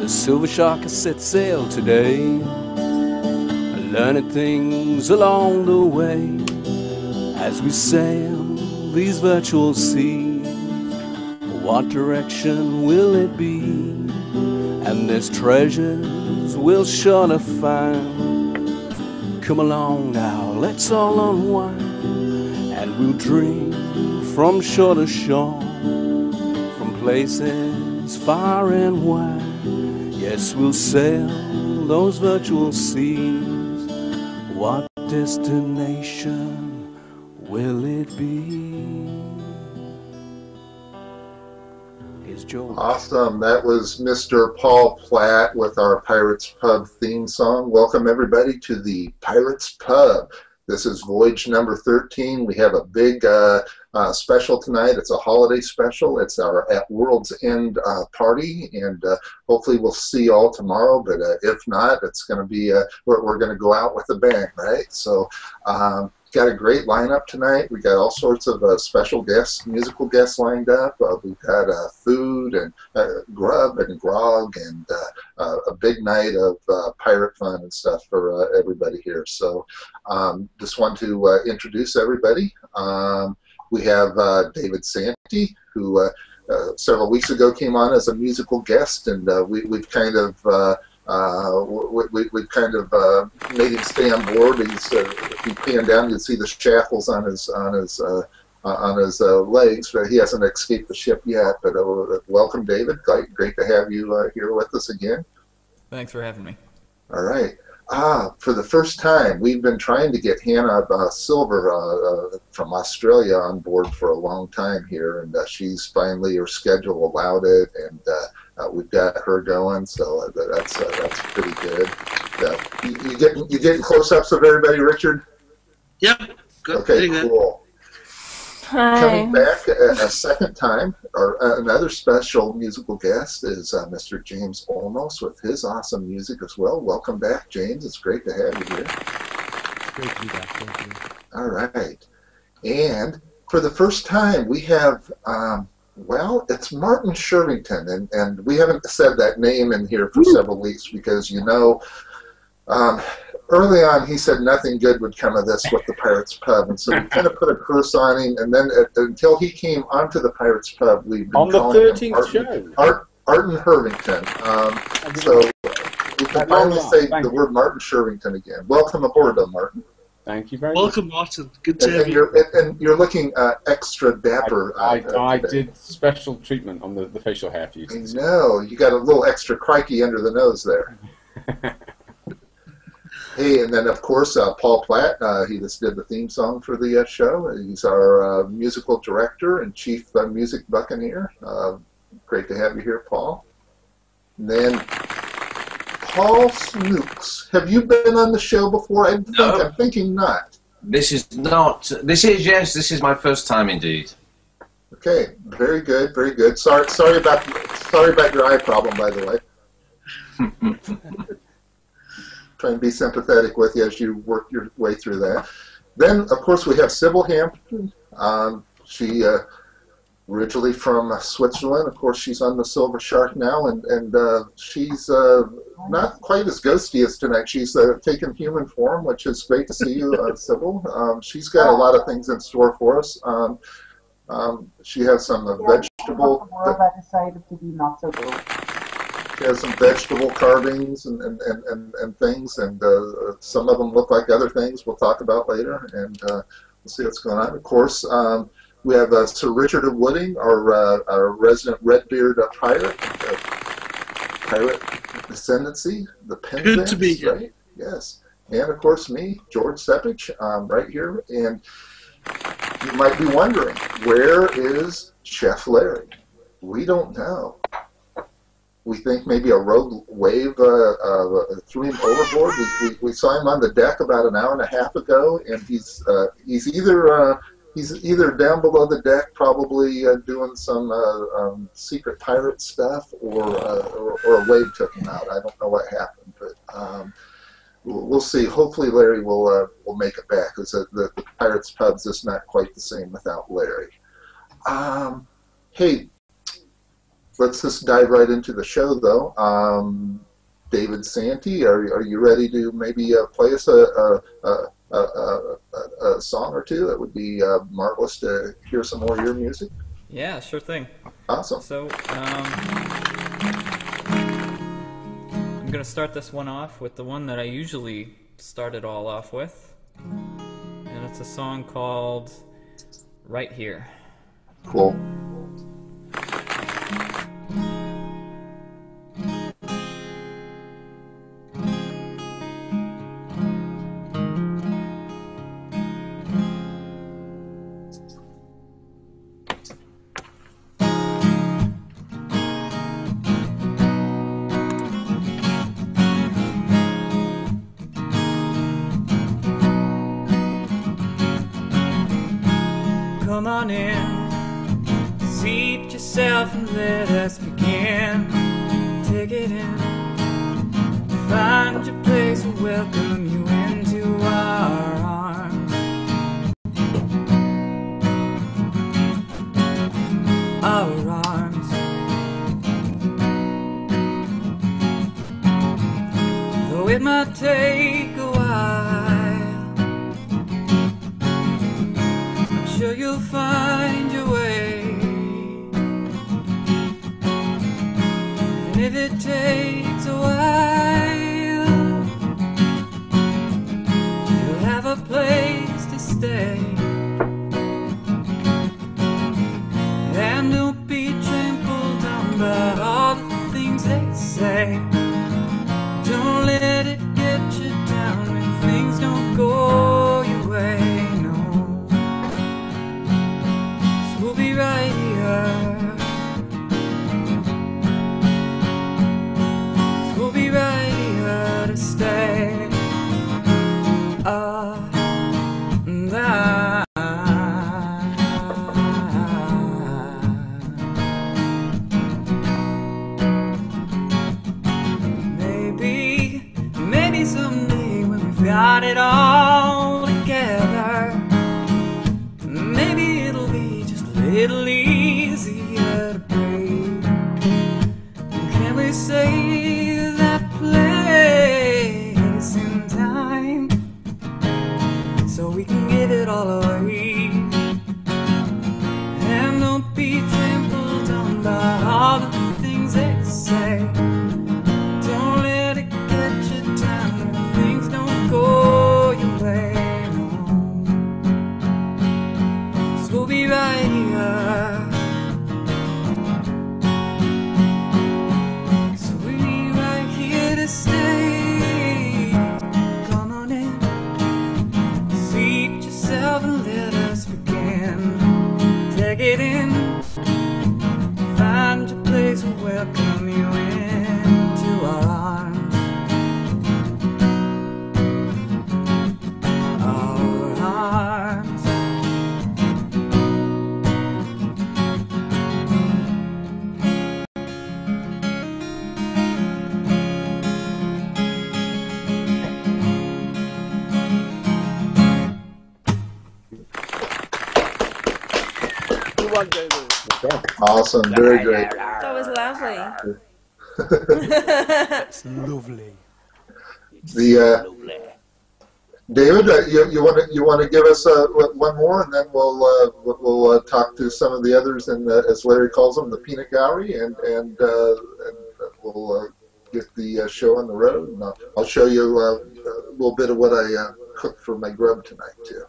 The Silver Shark has set sail today, learning things along the way as we sail these virtual seas. What direction will it be? And there's treasures we'll sure to find. Come along now, let's all unwind, and we'll dream from shore to shore, from places far and wide. Yes, we'll sail those virtual seas. What destination will it be? Here's George. Awesome. That was Mr. Paul Platt with our Pirates Pub theme song. Welcome everybody to the Pirates Pub. This is Voyage number 13. We have a big special tonight. It's a holiday special. It's our At World's End party, and hopefully we'll see you all tomorrow, but if not, it's going to be, we're going to go out with a bang, right? So got a great lineup tonight. We got all sorts of special guests, musical guests lined up. We've got food and grub and grog and a big night of pirate fun and stuff for everybody here. So just want to introduce everybody. We have David Santy, who several weeks ago came on as a musical guest, and we've kind of we've kind of made him stay on board. He's if you pan down, you see the shackles on his legs, but he hasn't escaped the ship yet. But welcome, David. Great to have you here with us again. Thanks for having me. All right. For the first time, we've been trying to get Hannah Silver from Australia on board for a long time here, and she's finally, her schedule allowed it, and we've got her going, so that's pretty good. You getting close-ups of everybody, Richard? Yep. Good. Okay, cool. Hi. Coming back a second time, or another special musical guest is Mr. James Olmos with his awesome music as well. Welcome back, James. It's great to have you here. It's great to be back. Thank you. All right. And for the first time, we have, well, it's Martin Shervington, and we haven't said that name in here for several weeks because, you know, early on, he said nothing good would come of this with the Pirates Pub, and so we kind of put a curse on him. And then until he came onto the Pirates Pub, we've been on the calling 13th him show. Arden Hervington. So we can finally say the word Martin Shervington again. Welcome aboard, though, Martin. Thank you very much. Welcome, Martin. Good to have you. And you're looking extra dapper. I did special treatment on the facial hair for you. I know. You got a little extra crikey under the nose there. Hey, and then, of course, Paul Platt, he just did the theme song for the show. He's our musical director and chief music buccaneer. Great to have you here, Paul. And then Paul Snooks. Have you been on the show before? I'm thinking not. This is not. This is, yes, this is my first time indeed. Okay, very good, very good. Sorry about your eye problem, by the way. Try and be sympathetic with you as you work your way through that. Then, of course, we have Sybil Hampton. She originally from Switzerland. Of course, she's on the Silver Shark now, and she's not quite as ghosty as tonight. She's taken human form, which is great to see you, Sybil. She's got a lot of things in store for us. She has some vegetable. I decided to be not so good. She has some vegetable carvings and things, and some of them look like other things we'll talk about later, and we'll see what's going on. Of course, we have Sir Richard of Wooding, our resident Redbeard pirate descendancy, the Penzance. Good to be here. Right? Yes. And, of course, me, George Sepich, right here. And you might be wondering, where is Chef Larry? We don't know. We think maybe a rogue wave threw him overboard. We saw him on the deck about an hour and a half ago, and he's either down below the deck, probably doing some secret pirate stuff, or a wave took him out. I don't know what happened, but we'll see. Hopefully, Larry will make it back, because the Pirates Pub's just not quite the same without Larry. Hey. let's just dive right into the show, though. David Santy, are you ready to maybe play us a song or two? It would be marvelous to hear some more of your music. Yeah, sure thing. Awesome. So, I'm going to start this one off with the one that I usually start it all off with. And it's a song called Right Here. Cool. Come on in, seat yourself and let us begin. Take it in, find your place, we'll welcome you into our arms. Our arms. Though it might take a while, sure you'll find your way. And if it takes a while, you'll have a place to stay. And don't be trampled on by all the things they say. Don't let it get you down when things don't go your way. We'll be right here. We'll be right here to stay. Maybe someday when we've got it all together, maybe it'll be just a little easier to breathe. Can we say that place in time so we can give it all away? And don't be trampled on by all the things they say. Don't let it get you down when things don't go your way. We'll be right here. So we'll be right here to stay. Come on in, seat yourself and let us begin. Take it in, find your place, we'll welcome you into our arms. Our arms. Awesome. Very great. That was lovely. It's lovely. David, you want to give us one more, and then we'll talk to some of the others, and as Larry calls them, the peanut gallery, and we'll get the show on the road. And I'll show you a little bit of what I cooked for my grub tonight too.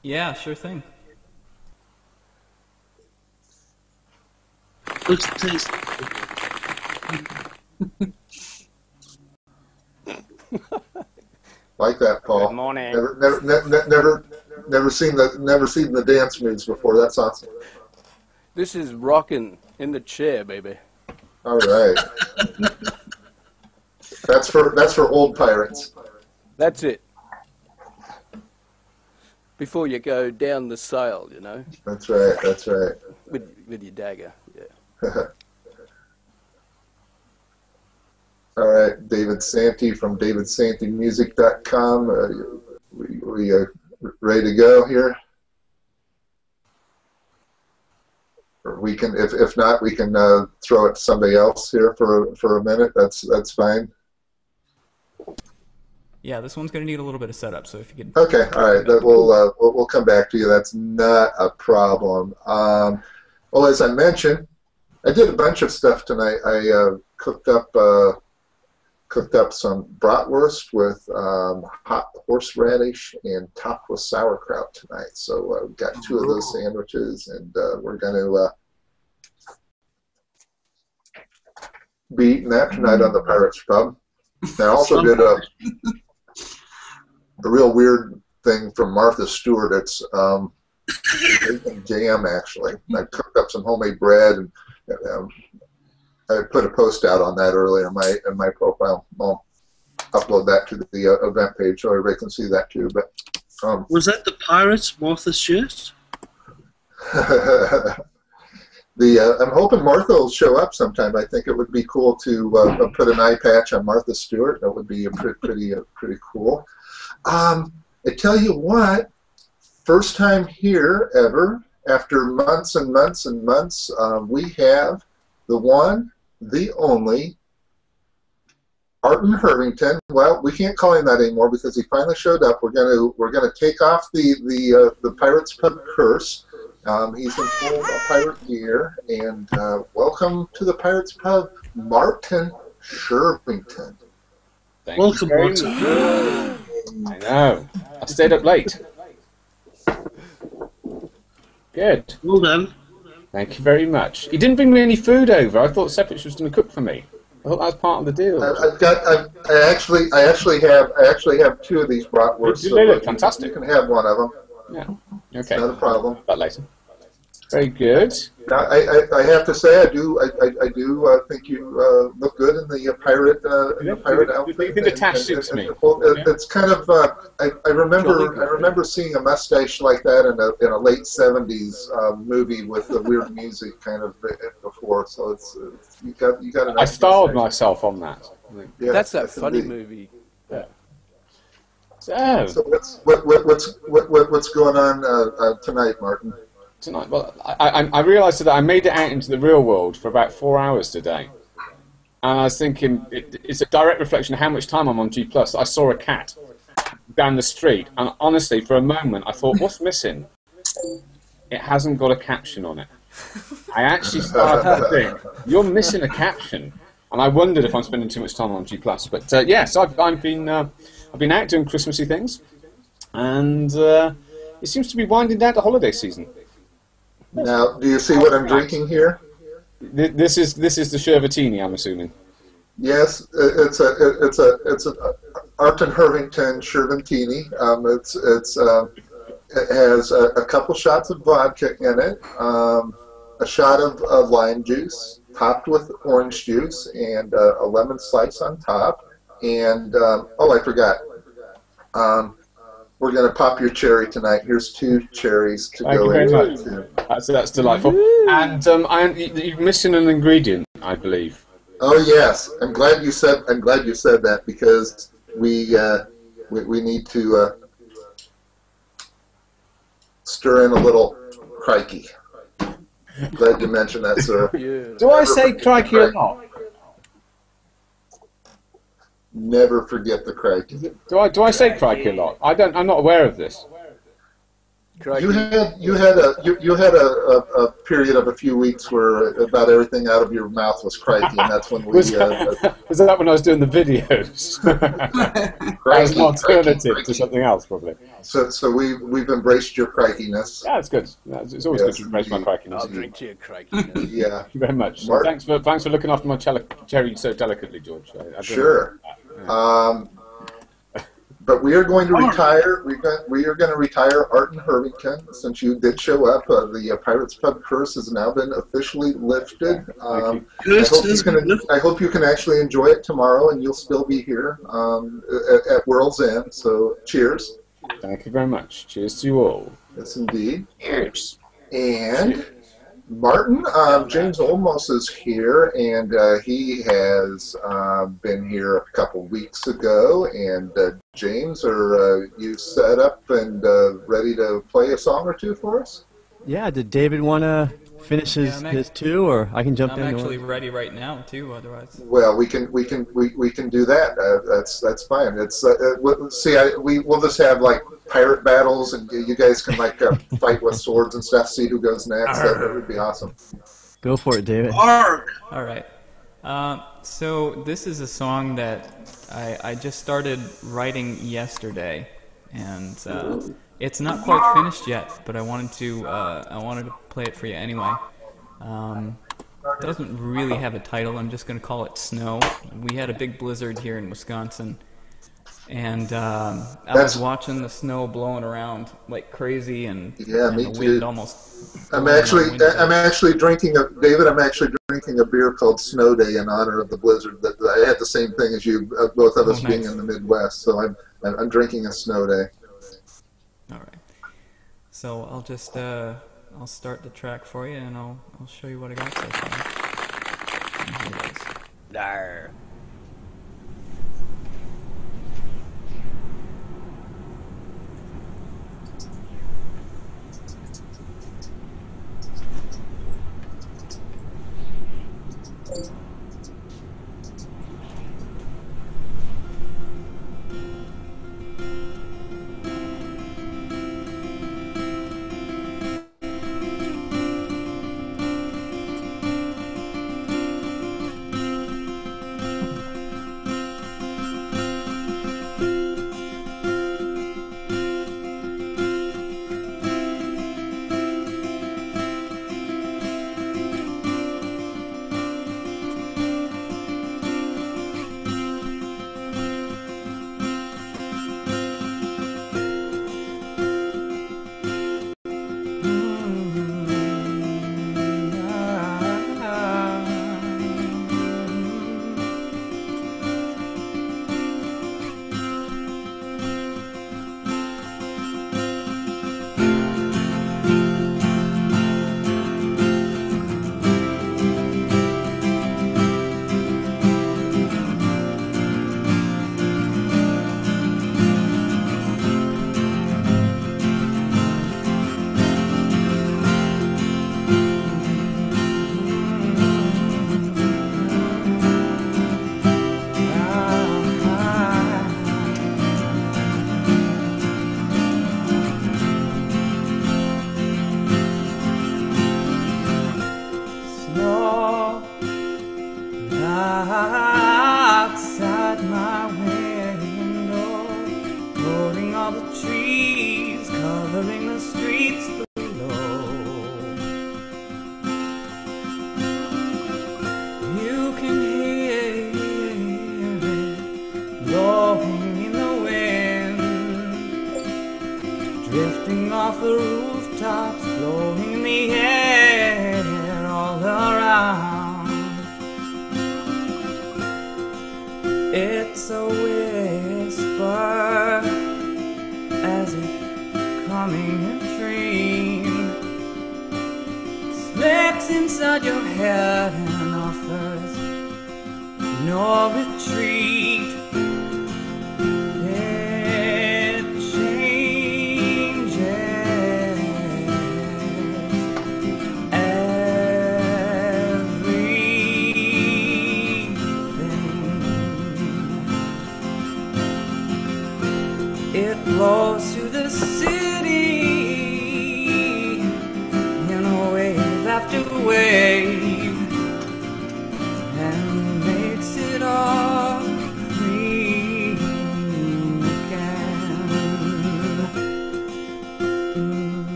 Yeah, sure thing. Looks tasty. Like that, Paul. Good morning. Never seen the dance moves before. That's awesome. This is rocking in the chair, baby. All right. That's for old pirates. That's it. Before you go down the sail, you know. That's right. That's right. With your dagger, yeah. All right, David Santy from davidsantymusic.com. We are ready to go here? Or we can, if not, we can throw it to somebody else here for a minute. That's fine. Yeah, this one's going to need a little bit of setup, so if you could... Okay, all right, we'll come back to you. That's not a problem. Well, as I mentioned, I did a bunch of stuff tonight. I cooked up some bratwurst with hot horseradish and topped with sauerkraut tonight. So we've got 2 of those sandwiches, and we're going to be eating that tonight on the Pirates Pub. I also did a real weird thing from Martha Stewart. It's bacon jam, actually. I cooked up some homemade bread, and I put a post out on that earlier in my profile. I'll upload that to the event page so everybody can see that too. But was that the Pirates, Martha Stewart? I'm hoping Martha will show up sometime. I think it would be cool to put an eye patch on Martha Stewart. That would be pretty cool. I tell you what, first time here ever, after months and months and months, we have the one, the only, Arton Hervington. Well, we can't call him that anymore because he finally showed up. We're gonna take off the Pirates Pub curse. He's in full pirate gear, and welcome to the Pirates Pub, Martin Shervington. Welcome, Martin. I know. I stayed up late. Good. Well done. Thank you very much. He didn't bring me any food over. I thought Sepich was going to cook for me. I thought that was part of the deal. I actually have 2 of these bratwursts. They look fantastic. You can have one of them. Yeah. Okay. Not a problem. That later. Very good. Now, I have to say, I do think you look good in the pirate outfit. You think the tash suits me? It's kind of I remember seeing a mustache like that in a late '70s movie with the weird music kind of before. So it's you got a nice I styled mustache. myself on that. Yeah, That's that funny indeed. movie. Yeah. So what's going on tonight, Martin? Tonight, well, I realised that I made it out into the real world for about 4 hours today, and I was thinking it's a direct reflection of how much time I'm on G+. I saw a cat down the street, and honestly, for a moment, I thought, what's missing? It hasn't got a caption on it. I actually started to think, you're missing a caption, and I wondered if I'm spending too much time on G+. But yes, I've been out doing Christmassy things, and it seems to be winding down to holiday season. Now, do you see what I'm drinking here? This is the Shervatini, I'm assuming. Yes, it's a Arton Hervington Shervantini. It has a couple shots of vodka in it, a shot of lime juice, topped with orange juice, and a lemon slice on top. And I forgot. We're going to pop your cherry tonight. Here's 2 cherries to go in. Thank you very much. That's delightful. And you're missing an ingredient, I believe. Oh yes, I'm glad you said that because we need to stir in a little crikey. Glad you mentioned that, sir. Do I say crikey or not? Never forget the crikey. Do I say crikey a lot? I'm not aware of this. You had a period of a few weeks where about everything out of your mouth was crikey, and that's when we. Was that when I was doing the videos? As an alternative to something else, probably. So we've embraced your crikiness. Yeah, it's good. It's always good to embrace my crikiness. I'll drink to your crikiness. Yeah. Thank you very much. Mark? Thanks for looking after my cherry so delicately, George. Sure. But we are going to retire. We are going to retire Arton Hervington since you did show up. The Pirates Pub curse has now been officially lifted. I hope you can actually enjoy it tomorrow, and you'll still be here at World's End. So, cheers. Thank you very much. Cheers to you all. Yes, indeed. Cheers. And Martin, James Olmos is here, and he has been here a couple weeks ago. And James, are you set up and ready to play a song or two for us? Yeah, did David want to finish his two, or I can jump in? I'm actually ready right now too. Otherwise, well, we can do that. That's fine. It's we'll just have like pirate battles, and you guys can like fight with swords and stuff. See who goes next. That would be awesome. Go for it, David. All right. So this is a song that I just started writing yesterday, and it's not quite finished yet. But I wanted to play it for you anyway. It doesn't really have a title. I'm just going to call it Snow. We had a big blizzard here in Wisconsin, and I was watching the snow blowing around like crazy, and the wind almost. I'm actually drinking a beer called Snow Day in honor of the blizzard. That I had the same thing as you, both of us being in the Midwest. So I'm drinking a Snow Day. All right. So I'll just I'll start the track for you, and I'll show you what I got so far. And here it is. Dar.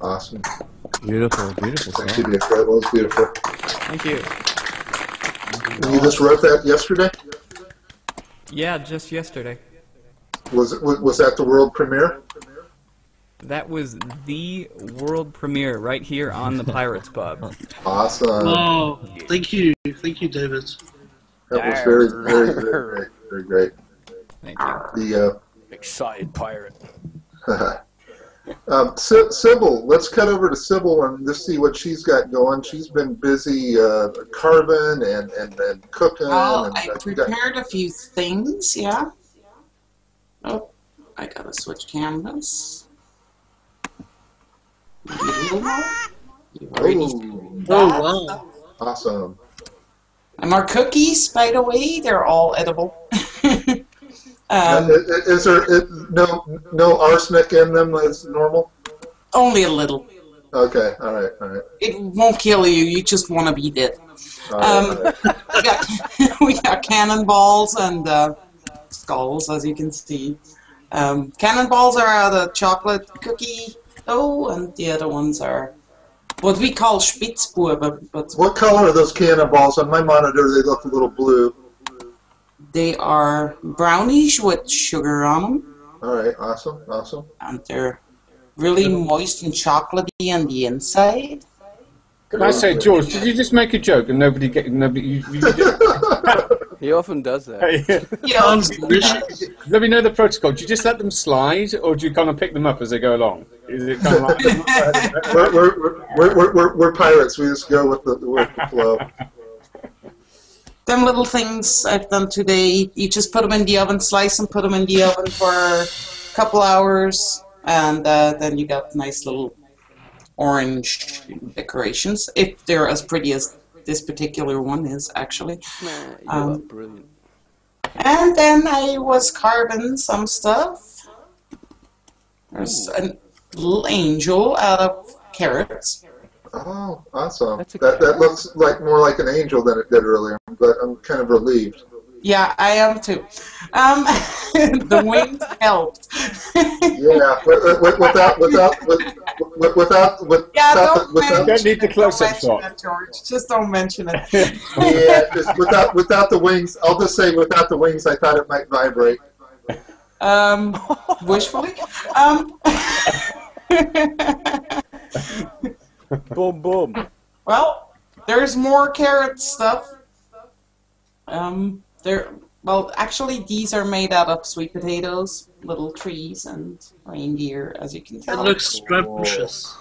Awesome. Beautiful, beautiful song. Thank you, that was beautiful. Thank you. And you just wrote that yesterday? Yeah, just yesterday. Was that the world premiere? That was the world premiere right here on the Pirates Pub. Awesome. Oh, thank you, David. That was very, very, very great. Very great. Thank you. The Excited pirate. Sybil, let's cut over to Sybil and just see what she's got going. She's been busy carving and cooking. Well, and, I prepared a few things, yeah. Oh, I gotta switch canvas. Oh, wow. Awesome. And our cookies, by the way, they're all edible. Is there no arsenic in them as normal? Only a little. Okay, all right. It won't kill you. You just want to be dead. All right. We got cannonballs and skulls, as you can see. Cannonballs are out of chocolate cookie dough, and the other ones are what we call Spitzbuben. But What color are those cannonballs? On my monitor, they look a little blue. they are brownish with sugar on them. All right, awesome. And they're really moist and chocolatey on the inside. Can I say, George, did you just make a joke and nobody? He often does that. Sounds delicious. Let me know the protocol. Do you just let them slide, or do you kind of pick them up as they go along? Is it kind of like... we're pirates. We just go with the flow. Them little things I've done today, you just put them in the oven, slice and put them in the oven for a couple hours, and then you got nice little orange decorations, if they're as pretty as this particular one is, actually. Man, you are brilliant. And then I was carving some stuff. There's a little angel out of carrots. Oh, awesome. That looks like more like an angel than it did earlier, but I'm kind of relieved. Yeah, I am too. The wings helped. Yeah, Don't need the close-up shot. That, George. Just don't mention it. Yeah, just without the wings. I'll just say without the wings, I thought it might vibrate. Wishfully. Boom, boom. Well, there's more carrot stuff. Well, actually, these are made out of sweet potatoes, little trees, and reindeer, as you can It tell. looks scrumptious.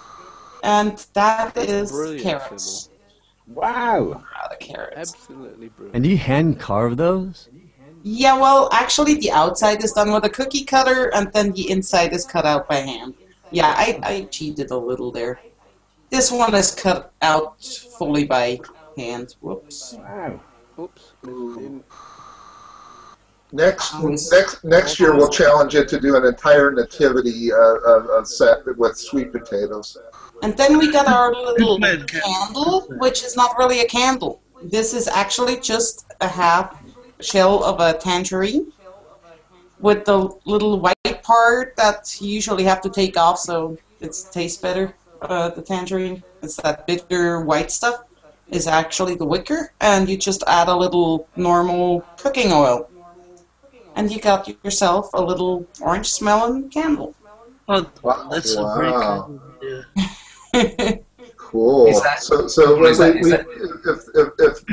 And that is brilliant, carrots. Wow. Out of carrots. Absolutely brilliant. And do you hand carve those? Yeah, well, actually, the outside is done with a cookie cutter, and then the inside is cut out by hand. Yeah, I cheated a little there. This one is cut out fully by hand. Whoops. Wow. Oops. Next year we'll challenge it to do an entire nativity set with sweet potatoes. And then we got our little candle, which is not really a candle. This is actually just a half shell of a tangerine with the little white part that you usually have to take off so it tastes better. The tangerine, it's that bitter white stuff, is actually the wicker, and you just add a little normal cooking oil. And you got yourself a little orange smelling candle. Oh, that's a great candle. Yeah. Cool. Is that- So is that-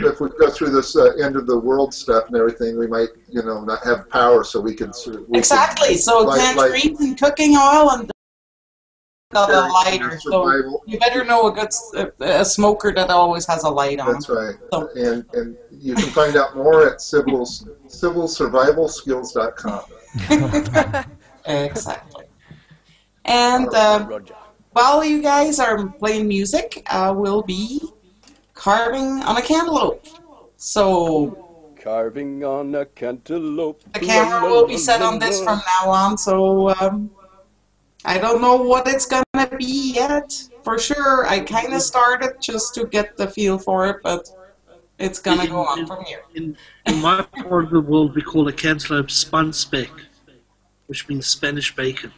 if we go through this end of the world stuff and everything, we might not have power, so we can Exactly. So tangerine and cooking oil and got a lighter. So you better know a smoker that always has a light on. That's right. So. And you can find out more at civilsurvivalskills.com. Exactly. And Roger. while you guys are playing music, I will be carving on a cantaloupe. So Carving on a cantaloupe. the camera will be set on this from now on. So I don't know what it's going to be yet, for sure. I kind of started just to get the feel for it, but it's going to go on from here. In my part of the world, we call a cantaloupe spanspek, which means Spanish bacon.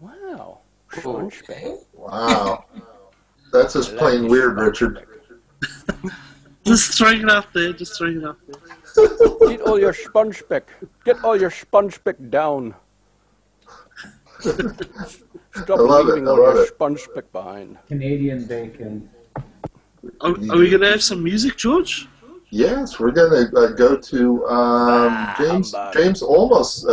Wow. Okay. Wow. That's just plain weird, Richard. Just throwing it out there, Get all your sponge speck. Get all your sponge speck down. Stop leaving all your sponge speck behind. Canadian bacon. Are we going to have some music, George? Yes, we're going to go to James Olmos.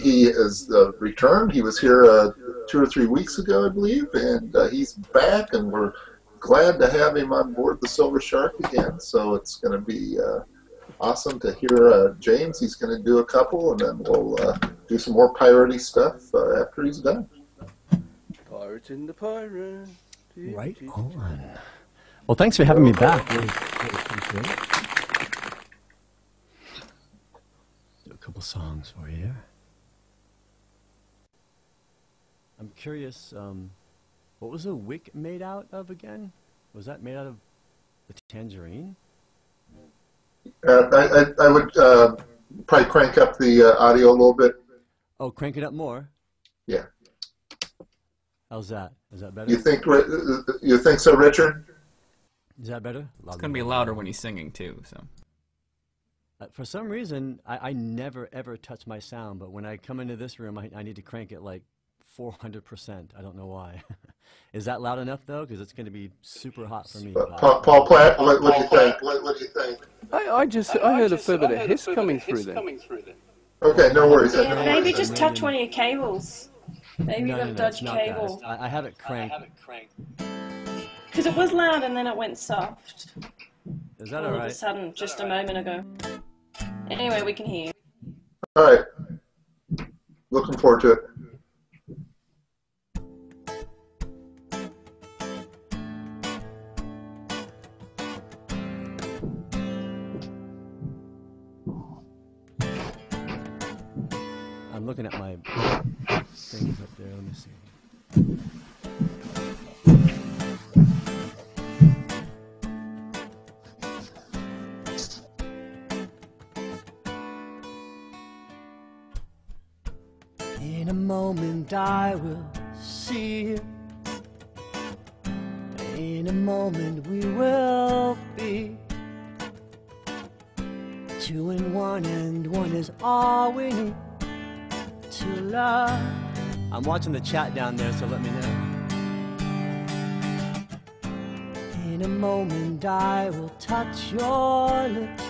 He has returned. He was here 2 or 3 weeks ago, I believe, and he's back, and we're glad to have him on board the Silver Shark again. So it's going to be awesome to hear James. He's going to do a couple, and then we'll do some more piratey stuff after he's done. Pirates in the pirate. Right on. Well, thanks for having me back. Really appreciate it. Do a couple songs for you here. I'm curious, what was the wick made out of again? Was that made out of the tangerine? I would probably crank up the audio a little bit. Oh, crank it up more? Yeah. How's that? Is that better? You think so, Richard? Is that better? It's going to be louder when he's singing, too. So. For some reason, I never, ever touch my sound, but when I come into this room, I need to crank it like 400%. I don't know why. Is that loud enough, though? Because it's going to be super hot for me. Paul Platt, what do you think? What do you think? I heard a fair bit of hiss coming through there. Okay, no worries. Yeah, maybe just touch one of your cables. Maybe you've got to dodge a cable. I have it cranked. Because it was loud and then it went soft. Is that all right? All of a sudden, just a moment ago. Anyway, we can hear you. All right. Looking forward to it. I'm looking at my things up there. Let me see. In a moment I will see you. In a moment we will be 2 and 1, and 1 is all we need to love. I'm watching the chat down there, so let me know. In a moment I will touch your lips.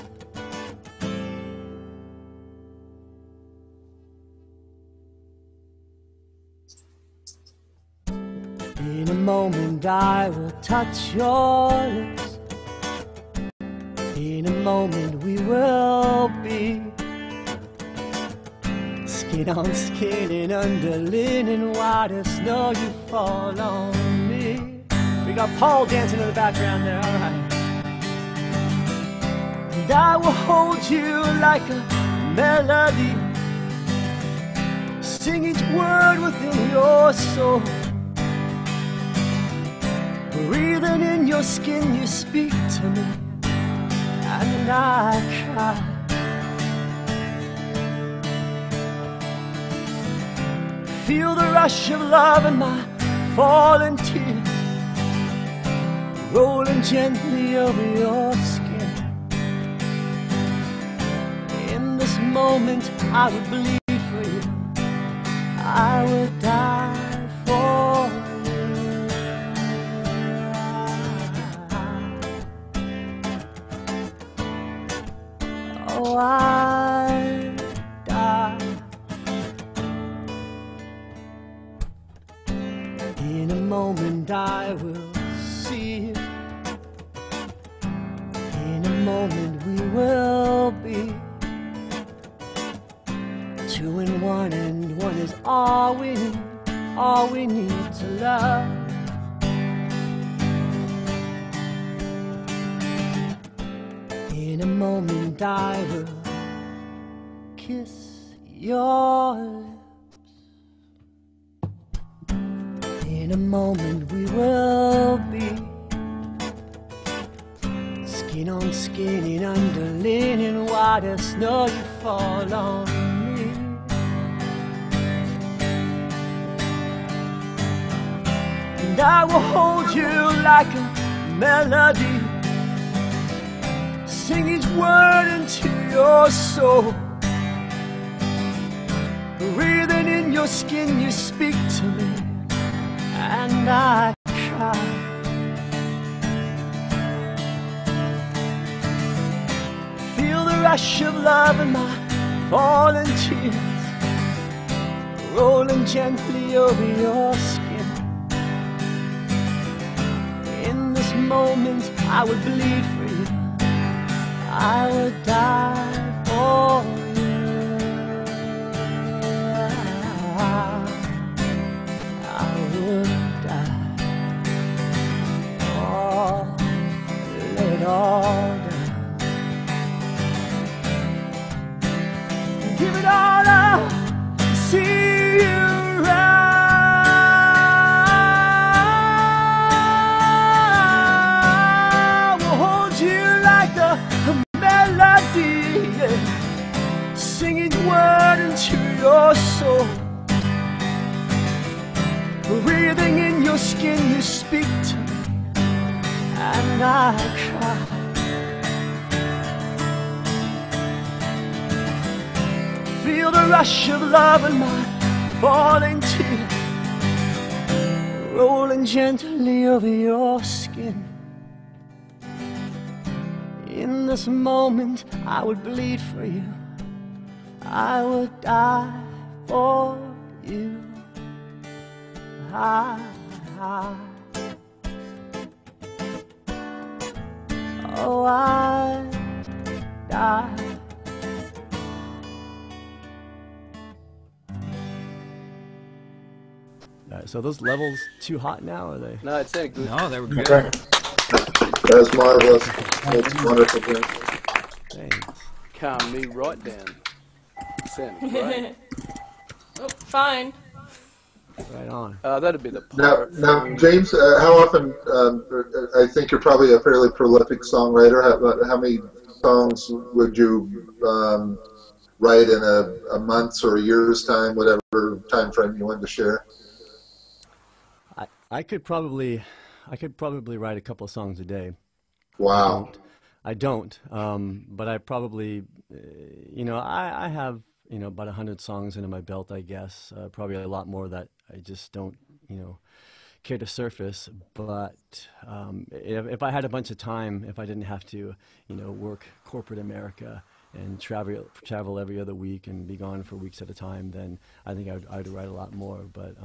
In a moment I will touch your lips. In a moment we will be skin on skin and under linen white as snow. You fall on me. We got Paul dancing in the background there, alright. And I will hold you like a melody, sing each word within your soul. Breathing in your skin, you speak to me, and I cry. Feel the rush of love in my falling tears, rolling gently over your skin. In this moment, I would bleed for you. I would die for you. Oh, I die. In a moment I will see you. In a moment we will be 2 and 1, and 1 is all we need to love. In a moment I will kiss your lips. In a moment we will be skin on skin and under linen white as snow. You fall on me. And I will hold you like a melody, Sing each word into your soul. Breathing in your skin, you speak to me, and I cry. Feel the rush of love in my falling tears, rolling gently over your skin. In this moment, I would bleed for you. I would die for you. I would die. Oh, let it all down. Give it all up. See you around. We'll hold you like a melody, yeah. Sing each word into your soul. Breathing in your skin, you speak to me, and I cry. Feel the rush of love in my falling tears, rolling gently over your skin. In this moment, I would bleed for you. I would die for you. Oh, I die. So those levels too hot now, or are they? No, it sounded good. No, they were good. Okay. That's marvelous. That's wonderful. Thanks. Calm me right down. It sounded great. Oh, fine. Right on. That'd be the Now, James, how often? I think you're probably a fairly prolific songwriter. How many songs would you write in a month's or a year's time, whatever time frame you wanted to share? I could probably write a couple of songs a day. Wow. I don't. But I probably, I have, about 100 songs under my belt, I guess. Probably a lot more that I just don't, care to surface. But if I had a bunch of time, if I didn't have to, work corporate America and travel every other week and be gone for weeks at a time, then I think I'd write a lot more. But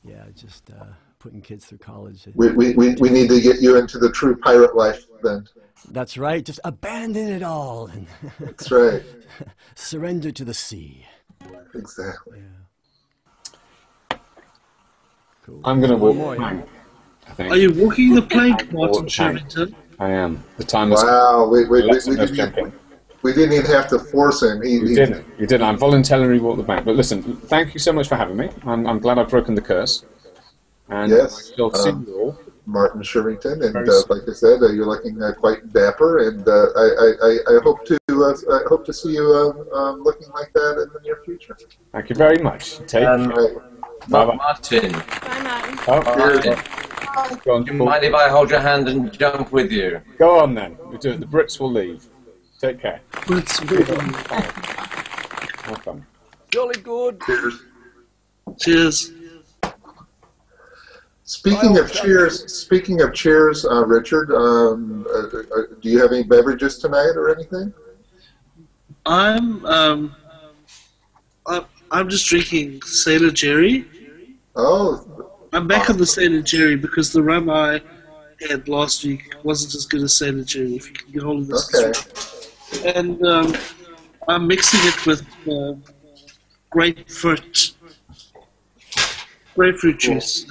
yeah, just putting kids through college. We need to get you into the true pirate life then. That's right. Just abandon it all. And that's right. Surrender to the sea. Exactly. Yeah. Cool. I'm going to walk more, the plank, I think. Are you walking the plank, Martin Sherrington? I am. The time is... Wow. We didn't even have to force him. You didn't. I voluntarily walked the plank. But listen, thank you so much for having me. I'm glad I've broken the curse. And yes. I'll see you all. Martin Sherrington, and like I said, you're looking quite dapper, and I hope to see you looking like that in the near future. Thank you very much. Take care. Bye, Martin. Bye, Martin. Oh, Martin. Do you mind if I hold your hand and jump with you? Go on then. The Brits will leave. Take care. Have fun. Jolly good. Cheers. Cheers. Speaking of cheers, Richard, do you have any beverages tonight or anything? I'm just drinking Sailor Jerry. Oh. I'm back on the Sailor Jerry because the rum I had last week wasn't as good as Sailor Jerry, if you can get hold of this. Okay. And I'm mixing it with grapefruit juice.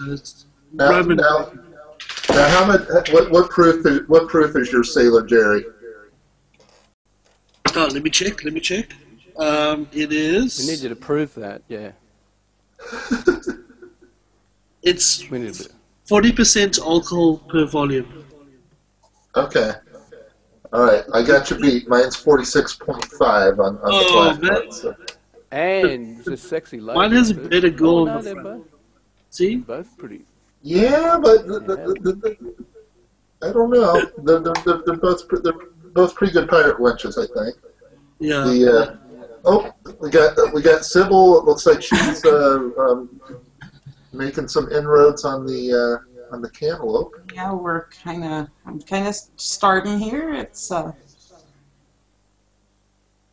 Now, how much? What proof is your Sailor Jerry? Oh, let me check. It is. We need you to prove that. Yeah. It's 40% alcohol per volume. Okay. All right, I got you beat. Mine's 46.5 on the platform. So. And it's a sexy lady. Mine has a better goal on the front. front. See? Both pretty. Yeah, but I don't know. They're both both pretty good pirate wenches, I think. Yeah. The we got Sybil. It looks like she's making some inroads on the cantaloupe. Yeah, I'm kind of starting here. It's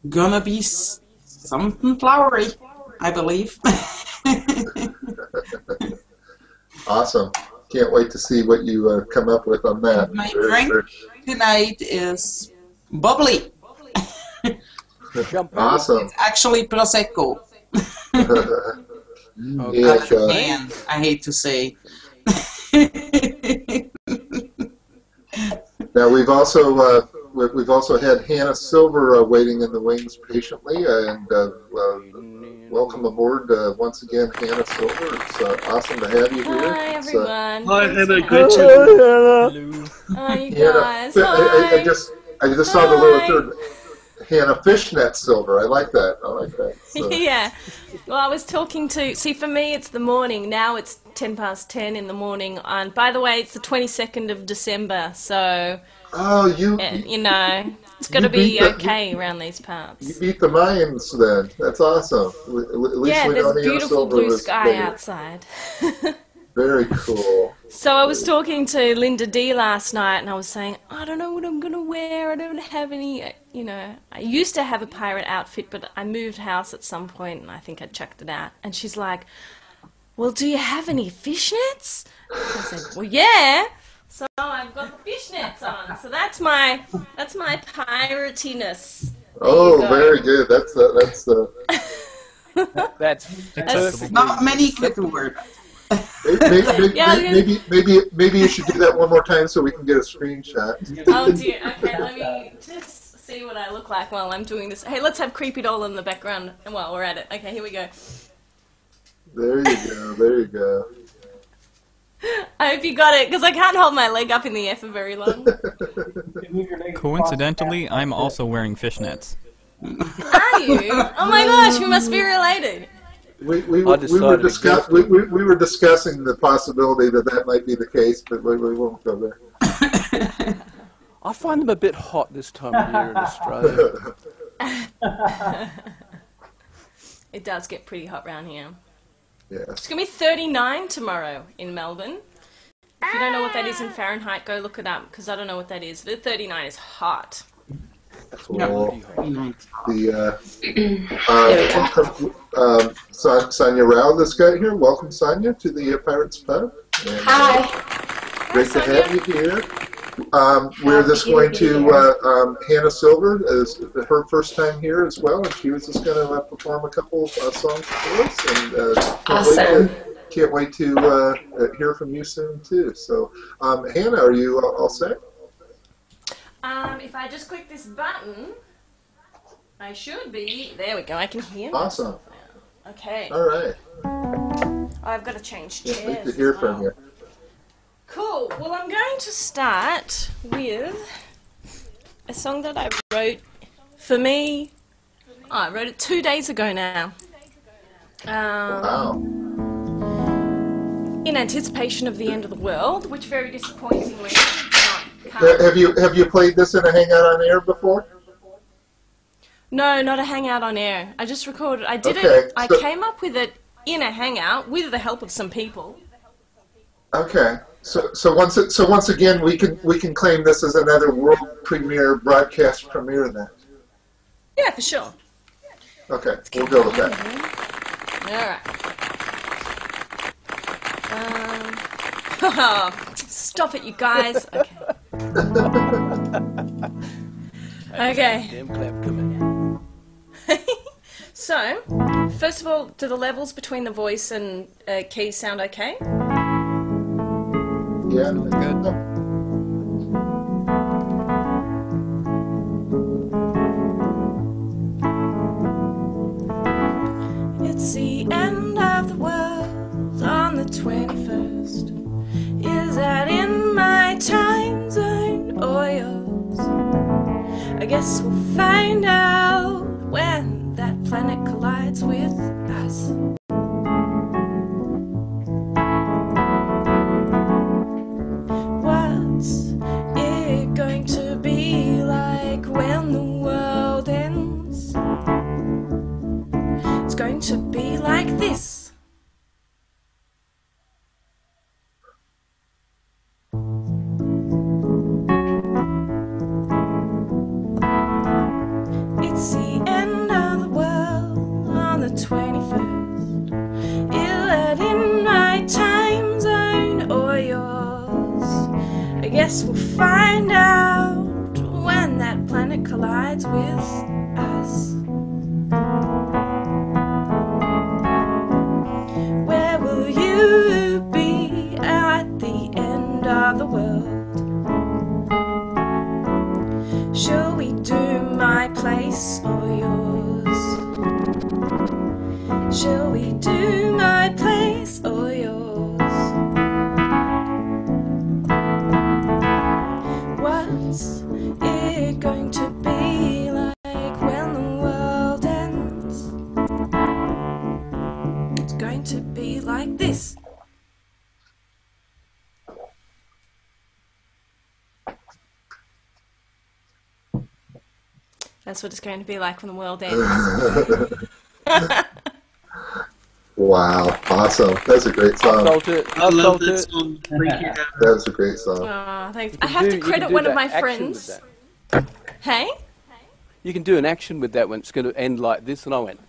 gonna be something flowery, I believe. Awesome. Can't wait to see what you come up with on that. My drink tonight is bubbly. Awesome. It's actually Prosecco. Yeah, I hate to say. Now we've also had Hannah Silver waiting in the wings patiently, and welcome aboard once again, Hannah Silver. It's awesome to have you here. Hi everyone. Hi Hannah, great to Hello. Hi you guys. Hi. I just saw the little third. Hannah Fishnet Silver. I like that. So. Yeah. Well, I was talking to... See, for me, it's the morning. Now it's 10:10 in the morning. And by the way, it's the 22nd of December. So... Oh, you know, it's got to be okay around these parts. You beat the Mayans then. That's awesome. At least we there's know beautiful blue sky outside. Very cool. So I was talking to Linda D last night, and I was saying, I don't know what I'm going to wear. I don't have any, I used to have a pirate outfit, but I moved house at some point, and I think I chucked it out. And she's like, well, do you have any fishnets? I said, well, yeah. So I've got the fishnets on. So that's my piratiness. Oh, very good. That's That's not many could word. Maybe you should do that one more time so we can get a screenshot. Oh dear. Okay, let me just see what I look like while I'm doing this. Hey, let's have Creepy Doll in the background while we're at it. Okay, here we go. There you go. I hope you got it, because I can't hold my leg up in the air for very long. Coincidentally, I'm also wearing fishnets. Are you? Oh my gosh, we must be related. We were discussing the possibility that might be the case, but we won't go there. I find them a bit hot this time of year in Australia. It does get pretty hot round here. Yes. It's going to be 39 tomorrow in Melbourne. If you don't know what that is in Fahrenheit, go look it up, because I don't know what that is. But 39 is hot. Cool. Sonia Rao, this guy here. Welcome, Sonia, to the Pirates Pub. And, Hi. Great to have you here. We're just going to, Hannah Silver is her first time here as well, and she was just going to perform a couple songs for us, and awesome. Can't wait to hear from you soon too. So, Hannah, are you all set? If I just click this button, I should be. There we go. I can hear. Awesome. Now. Okay. All right. Oh, I've got to change chairs. Great to hear from you. Cool. Well, I'm going to start with a song that I wrote for me. Oh, I wrote it 2 days ago now. Wow. In anticipation of the end of the world, which very disappointingly. Have you played this in a hangout on air before? No, not a hangout on air. I just recorded. I did it. I came up with it in a hangout with the help of some people. Okay. So once again we can claim this as another world premiere, broadcast premiere then. Yeah, for sure. Okay, we'll go with that. All right. Stop it, you guys. Okay. Okay. Damn clap coming. So, first of all, do the levels between the voice and key sound okay? Yeah, good. It's the end of the world on the 21st. Is that in my time zone or yours? I guess we'll find out when that planet collides with us. What's it going to be like guess we'll find out when that planet collides with us. Where will you be at the end of the world? Shall we do my place or yours? Shall we do my place or yours? What's it going to be like when the world ends? It's going to be like this. That's what it's going to be like when the world ends. Wow, awesome. That's a great song. I love that song. Thank you. That's a great song. Oh, thanks. I have to credit one of my friends. Hey? You can do an action with that when it's going to end like this, and I went.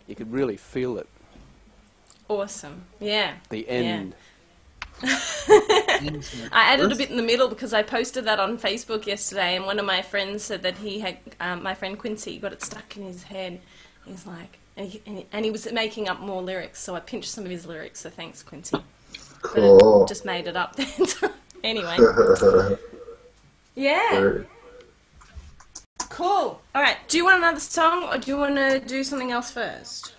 You could really feel it. Awesome. Yeah. The end. Yeah. I added a bit in the middle because I posted that on Facebook yesterday, and one of my friends said that he had, my friend Quincy, got it stuck in his head. He's like, and he was making up more lyrics, so I pinched some of his lyrics, so thanks, Quincy. Cool. But just made it up then. Anyway. Yeah. Very. Cool. All right. Do you want another song, or do you want to do something else first?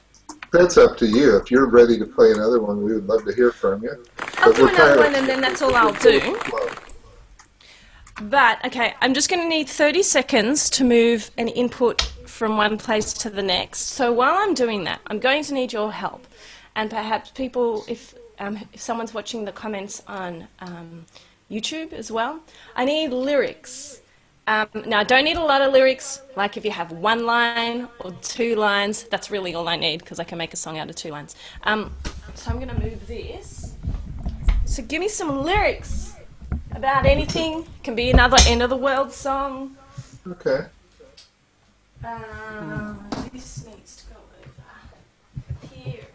That's up to you. If you're ready to play another one, we would love to hear from you. I'll do another one, and then that's all I'll do. But, okay, I'm just going to need 30 seconds to move an input from one place to the next. So while I'm doing that, I'm going to need your help. And perhaps people, if someone's watching the comments on YouTube as well, I need lyrics. Now, I don't need a lot of lyrics, like if you have one line or two lines, that's really all I need, because I can make a song out of 2 lines. So I'm going to move this. So give me some lyrics about anything. Can be another end of the world song. Okay. This needs to go over here.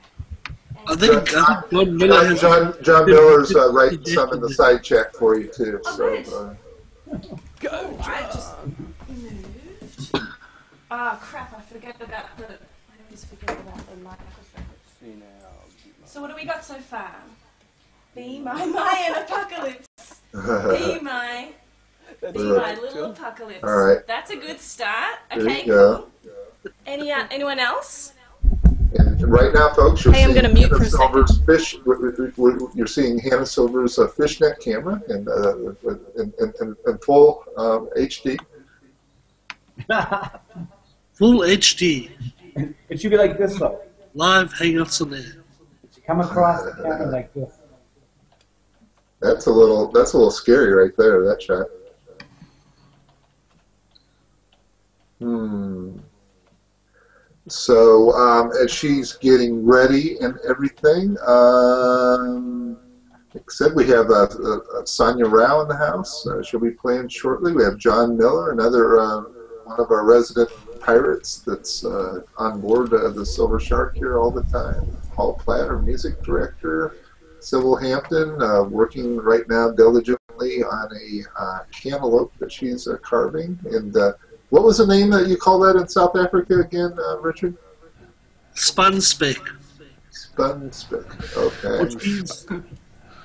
I think John Miller has John Miller's writing some in the side check for you too. Oh, So, go, I just moved. Oh crap! I forget about the. I always forget about the microphone. So what do we got so far? Be my Mayan apocalypse. Be my little apocalypse. All right. That's a good start. There Okay, you go. cool. Anyone else? And right now, folks, you're Hey, I'm seeing gonna mute for a Silver's fish. You're seeing Hannah Silver's fishnet camera in full HD. full HD. It should be like this though. Live hangouts on there. It should come across the camera like this. That's a little scary right there. That shot. So as she's getting ready and everything, like I said, we have Sonia Rao in the house. She'll be playing shortly. We have John Miller, another one of our resident pirates that's on board the Silver Shark here all the time. Paul Platt, our music director. Sybil Hampton, working right now diligently on a cantaloupe that she's carving. And what was the name that you call that in South Africa again, Richard? Spunspec. Spunspec, okay. Which means,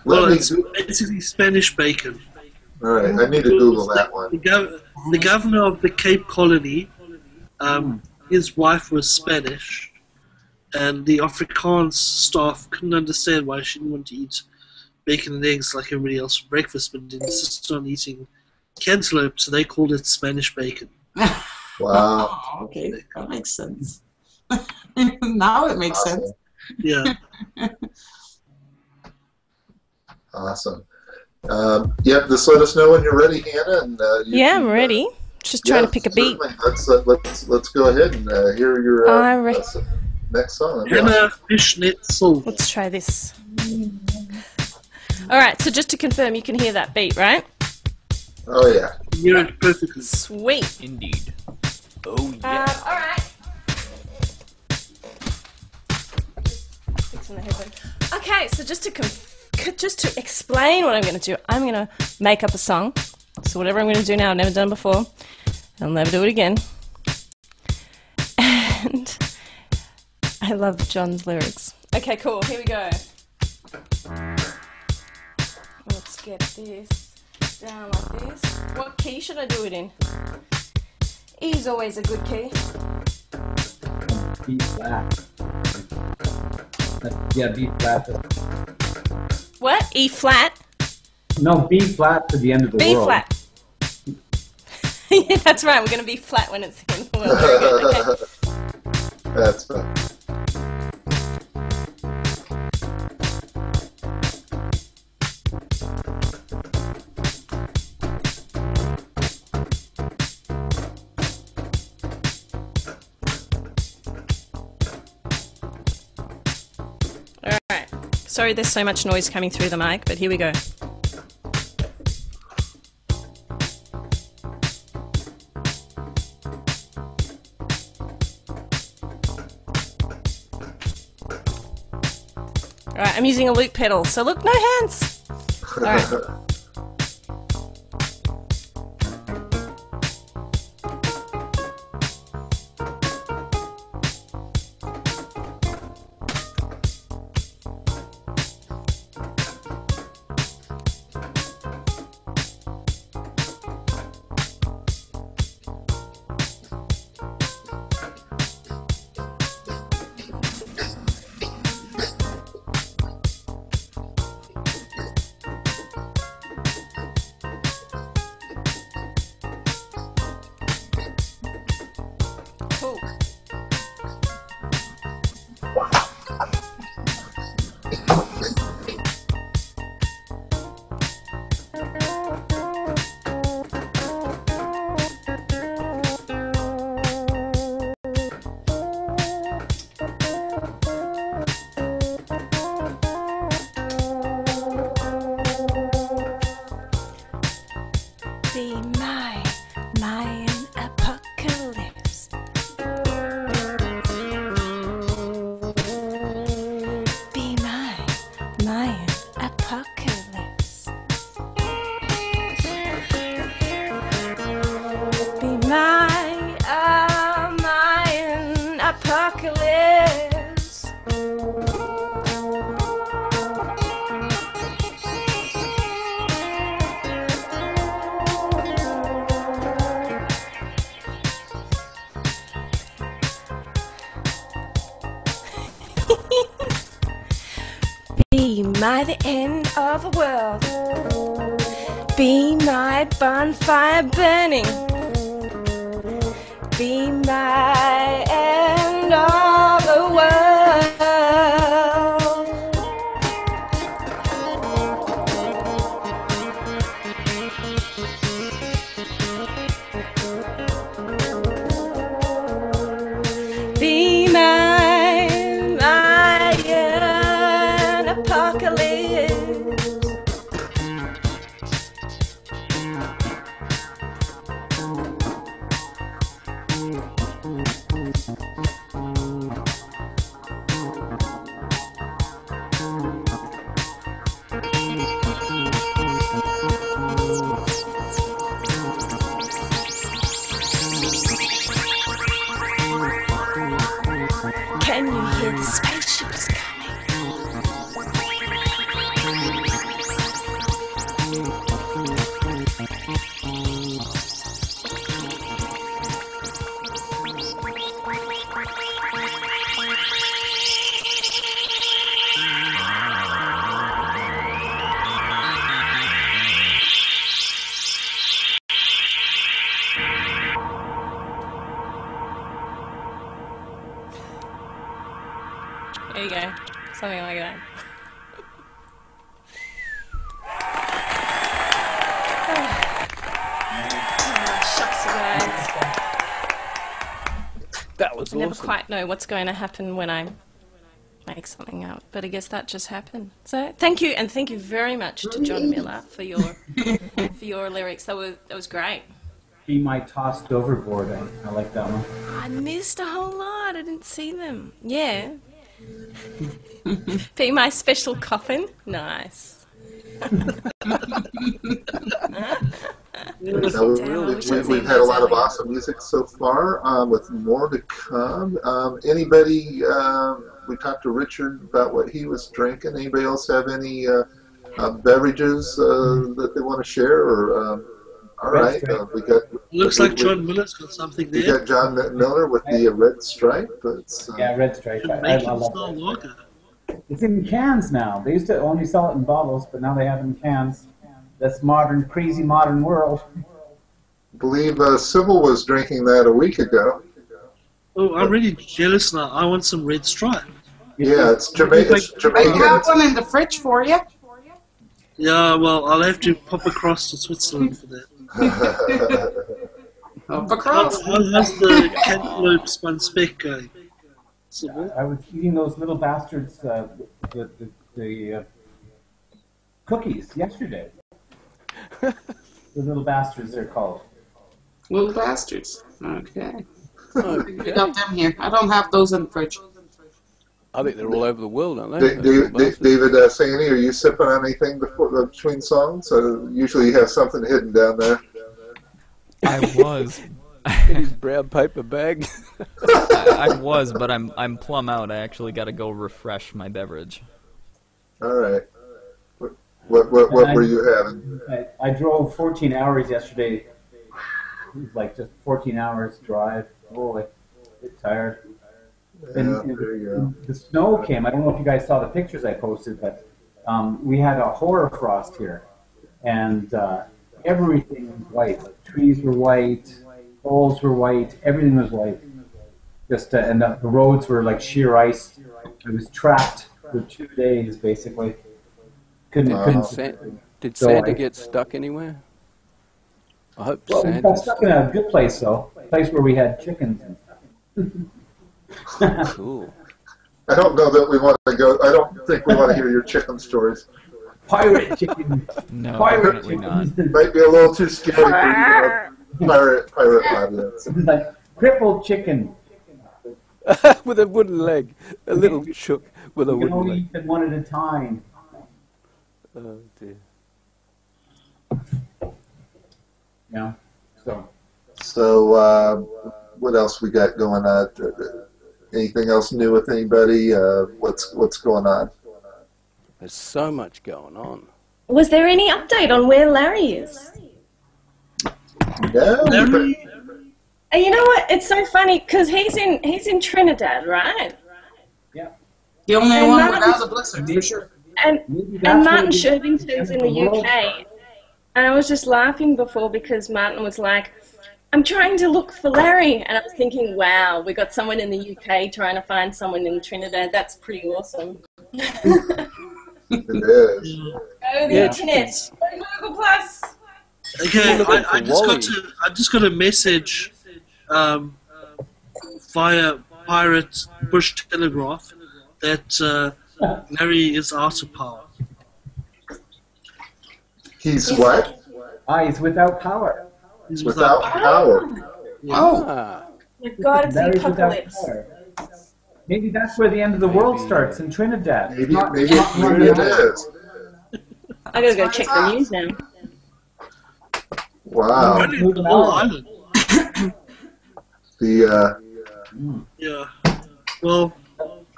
well, it's basically Spanish bacon. All right, I need to Google that one. The governor of the Cape Colony, his wife was Spanish, and the Afrikaans staff couldn't understand why she didn't want to eat bacon and eggs like everybody else for breakfast, but insisted on eating cantaloupe, so they called it Spanish bacon. Wow. Okay, that makes sense. Now it makes sense. Yeah. Awesome. Yep, just let us know when you're ready, Hannah. And yeah, I'm ready. Just trying to pick a beat. Let's go ahead and hear your next song. Hannah Fishnet Soul. Let's try this. All right, so just to confirm, you can hear that beat, right? Oh yeah. You hear it perfectly. Sweet. Indeed. Oh yeah. All right. Fixing the headphone. Okay, so just to just to explain what I'm going to do, I'm going to make up a song. So whatever I'm going to do now, I've never done before. I'll never do it again. And I love John's lyrics. Okay, cool. Here we go. Let's get this down like this. What key should I do it in? E's always a good key. B flat. Yeah, B flat. What? E flat? No, B flat to the end of the B world. flat. Yeah, that's right. We're going to be flat when it's the end of the world. Okay. That's fun. Alright. Sorry there's so much noise coming through the mic, but here we go. Alright, I'm using a loop pedal, so look, no hands! Alright. Cool. Be my Mayan apocalypse. Be my Mayan apocalypse. Be my Mayan apocalypse. Be my the end of the world. Be my bonfire burning. Be my end of the world. Be my Mayan apocalypse. Can you hear the spaceships coming? There you go. Something like that. Shucks, you guys. That was I never awesome. quite know what's going to happen when I make something up, but I guess that just happened. So thank you, and thank you very much to John Miller for your lyrics. That was great. Be my tossed overboard. I like that one. I missed a whole lot. I didn't see them. Yeah. Be my special coffin? Nice. We've had a lot of awesome music so far, with more to come. Anybody, we talked to Richard about what he was drinking. Anybody else have any beverages that they want to share? Or all right, we got. Looks like John Miller's got something there. We got John Miller with the red stripe. Yeah, red stripe. I love it. Lager. It's in cans now. They used to only sell it in bottles, but now they have it in cans. That's modern, crazy modern world. I believe Sybil was drinking that a week ago. Oh, I'm really jealous now. I want some red stripe. Yeah, it's Jamaican. I have one in the fridge for you. Yeah, well, I'll have to pop across to Switzerland for that. Pop across. How's the cantaloupe spun speck going? I was eating those little bastards, the cookies yesterday. The little bastards, they're called. Little bastards. Okay. We got them here. I don't have those in the fridge. I think they're all over the world, aren't they? David Santy, are you sipping on anything between songs? Usually you have something hidden down there. I was. In his brown paper bag. I was, but I'm plumb out. I actually got to go refresh my beverage. All right. What were you having? I drove 14 hours yesterday. It was like just 14 hours drive. Oh, I'm a bit tired. Yeah, there you go. The snow came. I don't know if you guys saw the pictures I posted, but we had a hoar frost here, and everything was white. Like, trees were white, poles were white, everything was white. Just and the roads were like sheer ice. I was trapped for 2 days basically. Couldn't. Did Santa get stuck anywhere? I hope Well, we got stuck in a good place though, a place where we had chickens and stuff. Cool. I don't know that we want to go. I don't think we want to hear your chicken stories. Pirate chicken. No, pirate definitely chicken. not. Might be a little too scary for you, pirate audience. Like crippled chicken. With a wooden leg, a little chook with a You can wooden only leg. eat them one at a time. Oh dear. Yeah. So, what else we got going on? Anything else new with anybody? What's going on? There's so much going on. Was there any update on where Larry is? No. You know what? It's so funny because he's in Trinidad, right? Yeah. The only And one Martin- without the blizzard, for sure. And that's Martin where Shervington's in the UK. And I was just laughing before because Martin was like, I'm trying to look for Larry. And I was thinking, wow, we got someone in the UK trying to find someone in Trinidad. That's pretty awesome. It is. Go to the internet. Go to Google Plus. Okay, I just got a message via Pirate Bush Telegraph that Larry is out of power. He's what? He's without power. He's Without power. Oh. My God, it's the Larry's without apocalypse. power. Maybe that's where the end of the world starts, in Trinidad. Maybe it is. I gotta go check the news now. Wow. Running the whole island. Yeah. Well.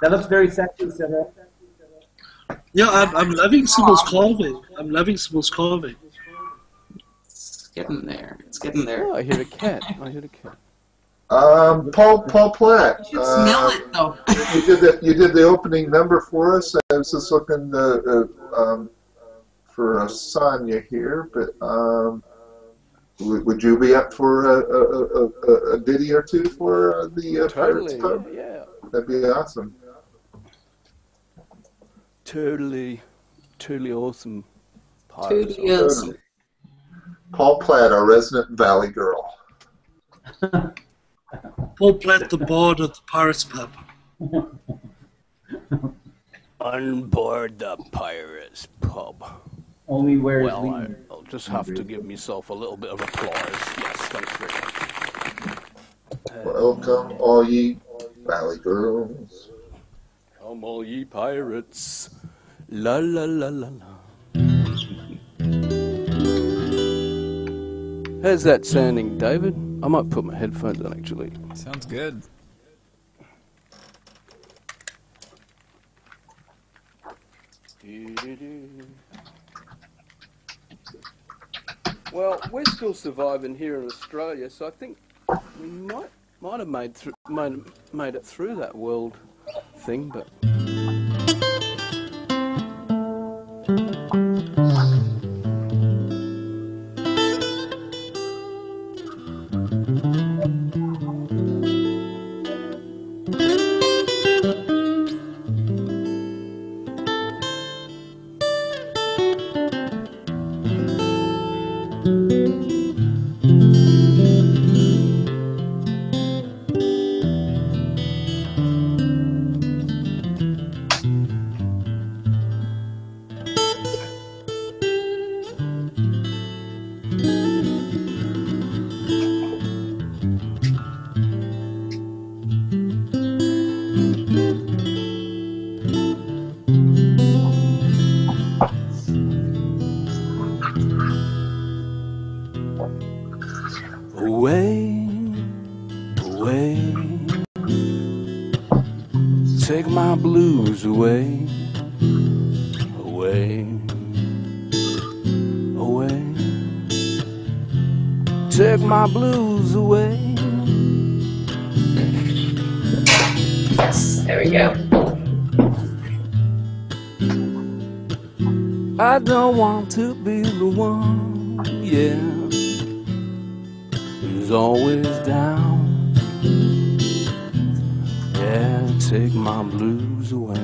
That looks very sexy, Sarah. Yeah, I'm loving Sybil's carving. It's getting there. It's getting there. Oh, I hear a cat. Paul Platt. You should smell it though. You did the opening number for us. I was just looking for Sonia here, but would you be up for a ditty or two for the Pirates Pub? Yeah. That'd be awesome. Totally awesome. Totally awesome. Paul Platt, our resident Valley girl. Paul Platt, the bard of the Pirates Pub. On board the Pirates Pub. Only where Well, I'll just have to give myself a little bit of applause. Yes, thanks very much. Welcome, all ye Valley girls. Oh Come all ye pirates, la la la la la. How's that sounding, David? I might put my headphones on, actually. Sounds good. Well, we're still surviving here in Australia, so I think we might have made it through that world thing, but. Away, away, take my blues away, away, away, take my blues away. Yes, there we go. I don't want to be the one, yeah, who's always down. Yeah, take my blues away.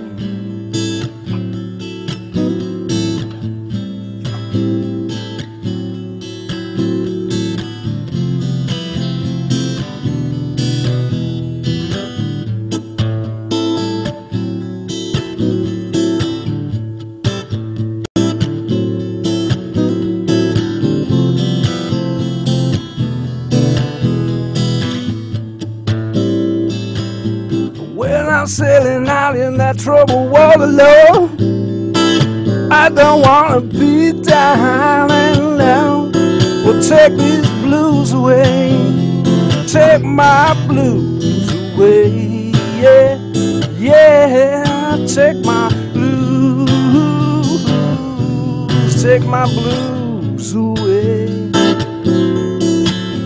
I'm sailing out in that troubled water, Lord. I don't wanna be down and out. Well, take these blues away. Take my blues away. Yeah, yeah. Take my blues. Take my blues away.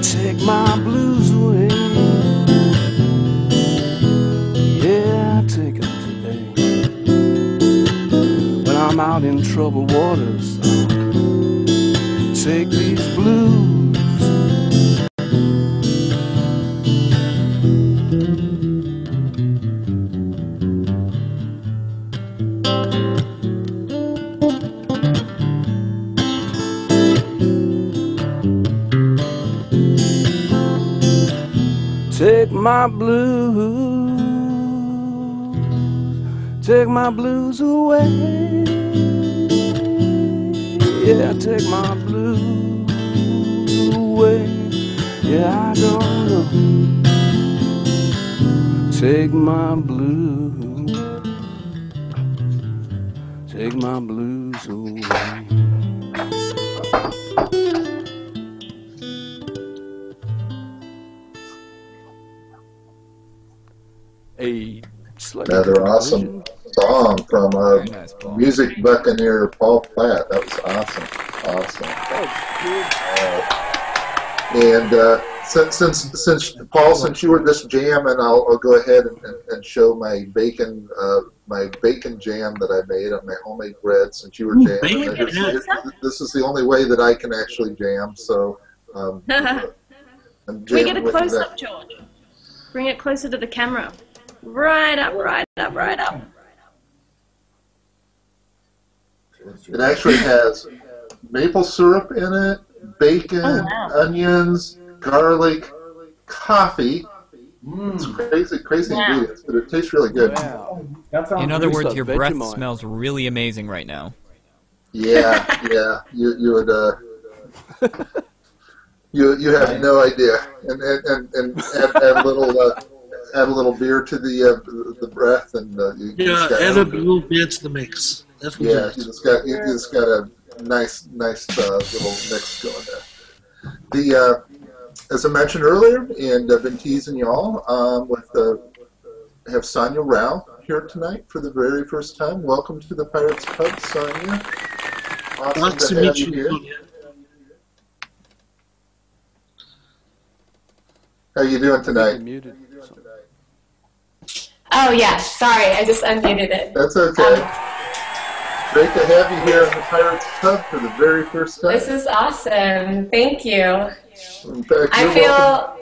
Take my blues away. Yeah, take them today. When I'm out in troubled waters, take these blues. Take my blues. Take my blues away. Yeah, take my blues away. Yeah, I don't know. Take my blues. Take my blues away. Another awesome song from music buccaneer Paul Platt. That was awesome. And since Paul, since you were just jamming, I'll go ahead and show my bacon jam that I made on my homemade bread. Since you were jamming, this is the only way that I can actually jam. So I'm Can we get a close up, George? Bring it closer to the camera. Right up, right up, right up. It actually has maple syrup in it, bacon, onions, garlic, coffee. It's crazy ingredients, but it tastes really good. In other words, your breath smells really amazing right now. Yeah. You would. You have no idea, and add little add a little beer to the breath, and you Yeah, just got add a little beer to the mix. That's what yeah, it you is. just got a nice little mix going there. The as I mentioned earlier, and I've been teasing y'all have Sonia Rao here tonight for the very first time. Welcome to the Pirates Pub, Sonia. Awesome Nice to to have meet you you, here. Sonia. How you doing tonight? Oh, yeah. Sorry, I just unmuted it. That's okay. Great to have you here in the Pirates Pub for the very first time. This is awesome. Thank you. In fact, I you're feel... welcome.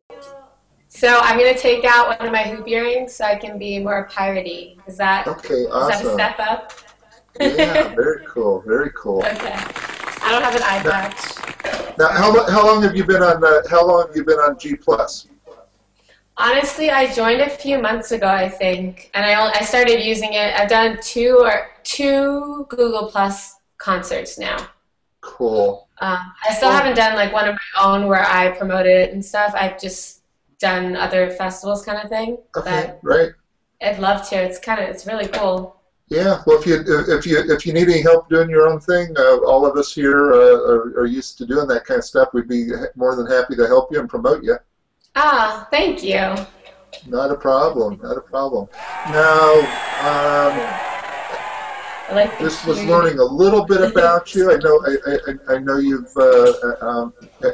So I'm going to take out one of my hoop earrings so I can be more piratey. Is that, Okay, is that a awesome. step up? Yeah, very cool, very cool. Okay. I don't have an eye patch. Now, how long have you been on G Plus? Honestly, I joined a few months ago, I think, and I started using it. I've done two Google Plus concerts now. Cool. I still haven't done like one of my own where I promote it and stuff. I've just done other festivals kind of thing. Okay, But right. I'd love to. It's really cool. Yeah. Well, if you need any help doing your own thing, all of us here are used to doing that kind of stuff. We'd be more than happy to help you and promote you. Ah, thank you. Not a problem. Not a problem. Now, just was learning a little bit about you. I know you've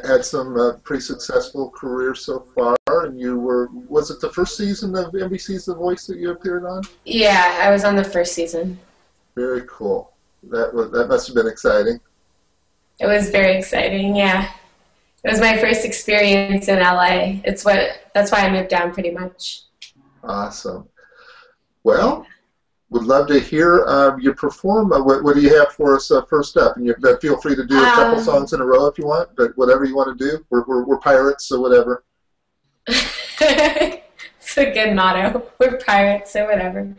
had some pretty successful career so far, and was it the first season of NBC's The Voice that you appeared on? Yeah, I was on the first season. Very cool. That must have been exciting. It was very exciting. Yeah, it was my first experience in LA. That's why I moved down pretty much. Awesome. Well, would love to hear you perform. What do you have for us first up? And feel free to do a couple songs in a row if you want, but whatever you want to do. We're pirates, so whatever. It's a good motto. We're pirates, so whatever.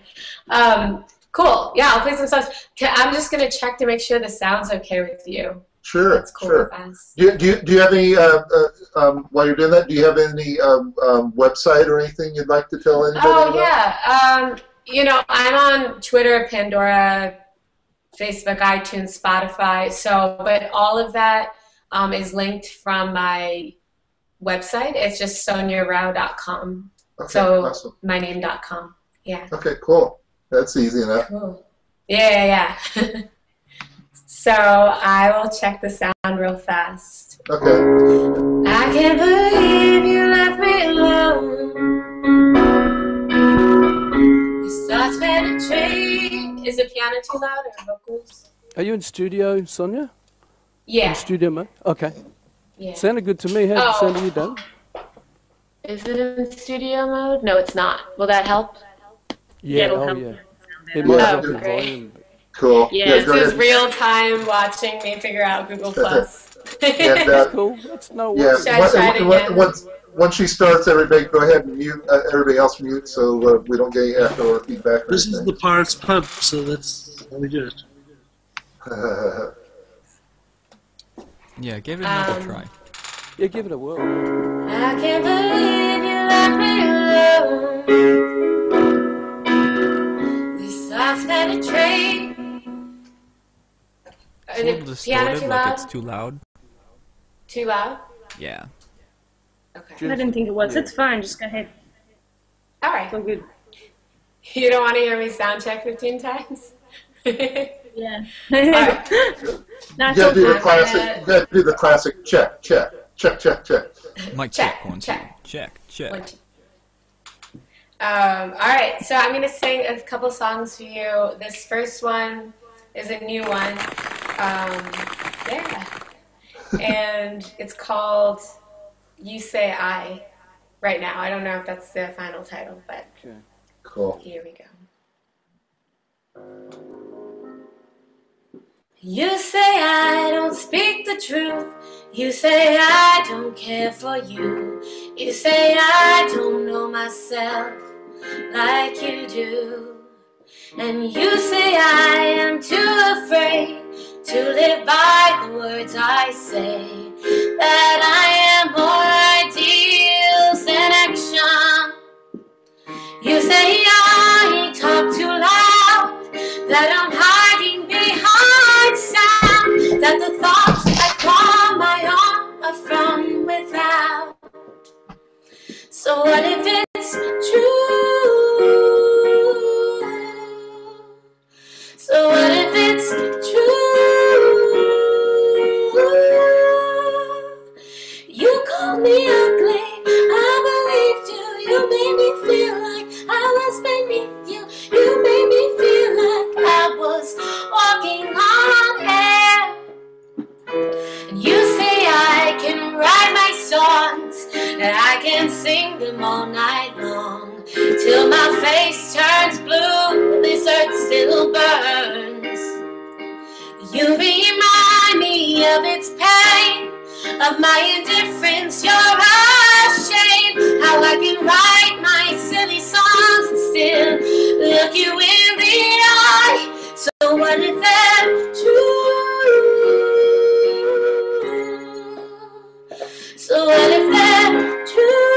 Cool. Yeah, I'll play some songs. I'm just going to check to make sure the sound's okay with you. Sure, That's cool. sure. Do you have any, while you're doing that, do you have any website or anything you'd like to tell anybody about? Oh, yeah. You know, I'm on Twitter, Pandora, Facebook, iTunes, Spotify. But all of that is linked from my website. It's just soniarao.com. Okay, so awesome. my name.com. Yeah. Okay, cool. That's easy enough. Cool. Yeah. So I will check the sound real fast. Okay. I can't believe you left me alone. Your thoughts penetrate. Is the piano too loud or vocals? Are you in studio, Sonia? Yeah. In studio mode? Okay. Yeah. Sounded good to me. How did it sound to you, Dan? Is it in studio mode? No, it's not. Will that help? Yeah, it'll oh help. yeah. It might drop the great. volume. Cool. Yeah, go this is ahead. real time watching me figure out Google Plus. And, That's cool. That's no yeah, worries. Should I try it again? once she starts, everybody go ahead and mute. Everybody else mute, so we don't get after feedback. This is the Pirates Pub, so that's how we do it. Yeah, give it another try. Yeah, give it a whirl. I can't believe you left me alone. These thoughts penetrate. It's a little distorted, like it's too loud. Too loud? Yeah. Okay. I didn't think it was. It's fine. Just go ahead. All right. So good. You don't want to hear me sound check 15 times? Yeah. All right. You gotta do the classic. You gotta do the classic check. Mic check. One, two. Check. One, two. All right. So I'm gonna sing a couple songs for you. This first one is a new one. Yeah. And it's called You Say I right now. I don't know if that's the final title, but cool. Here we go. You say I don't speak the truth. You say I don't care for you. You say I don't know myself like you do. And you say I am too afraid to live by the words I say, that I am more ideals than action. that I'm hiding behind sound, that the thoughts I call my own are from without. So what if it's true? So what if it's true? You called me ugly, I believed you. You made me feel like I was beneath you. You made me feel like I was walking on air. And you say I can write my songs, and I can sing them all night long, till my face turns blue, this earth still burns. You remind me of its pain, of my indifference, your ashamed. How I can write my silly songs and still look you in the eye. So what if they're true? So what if they're true?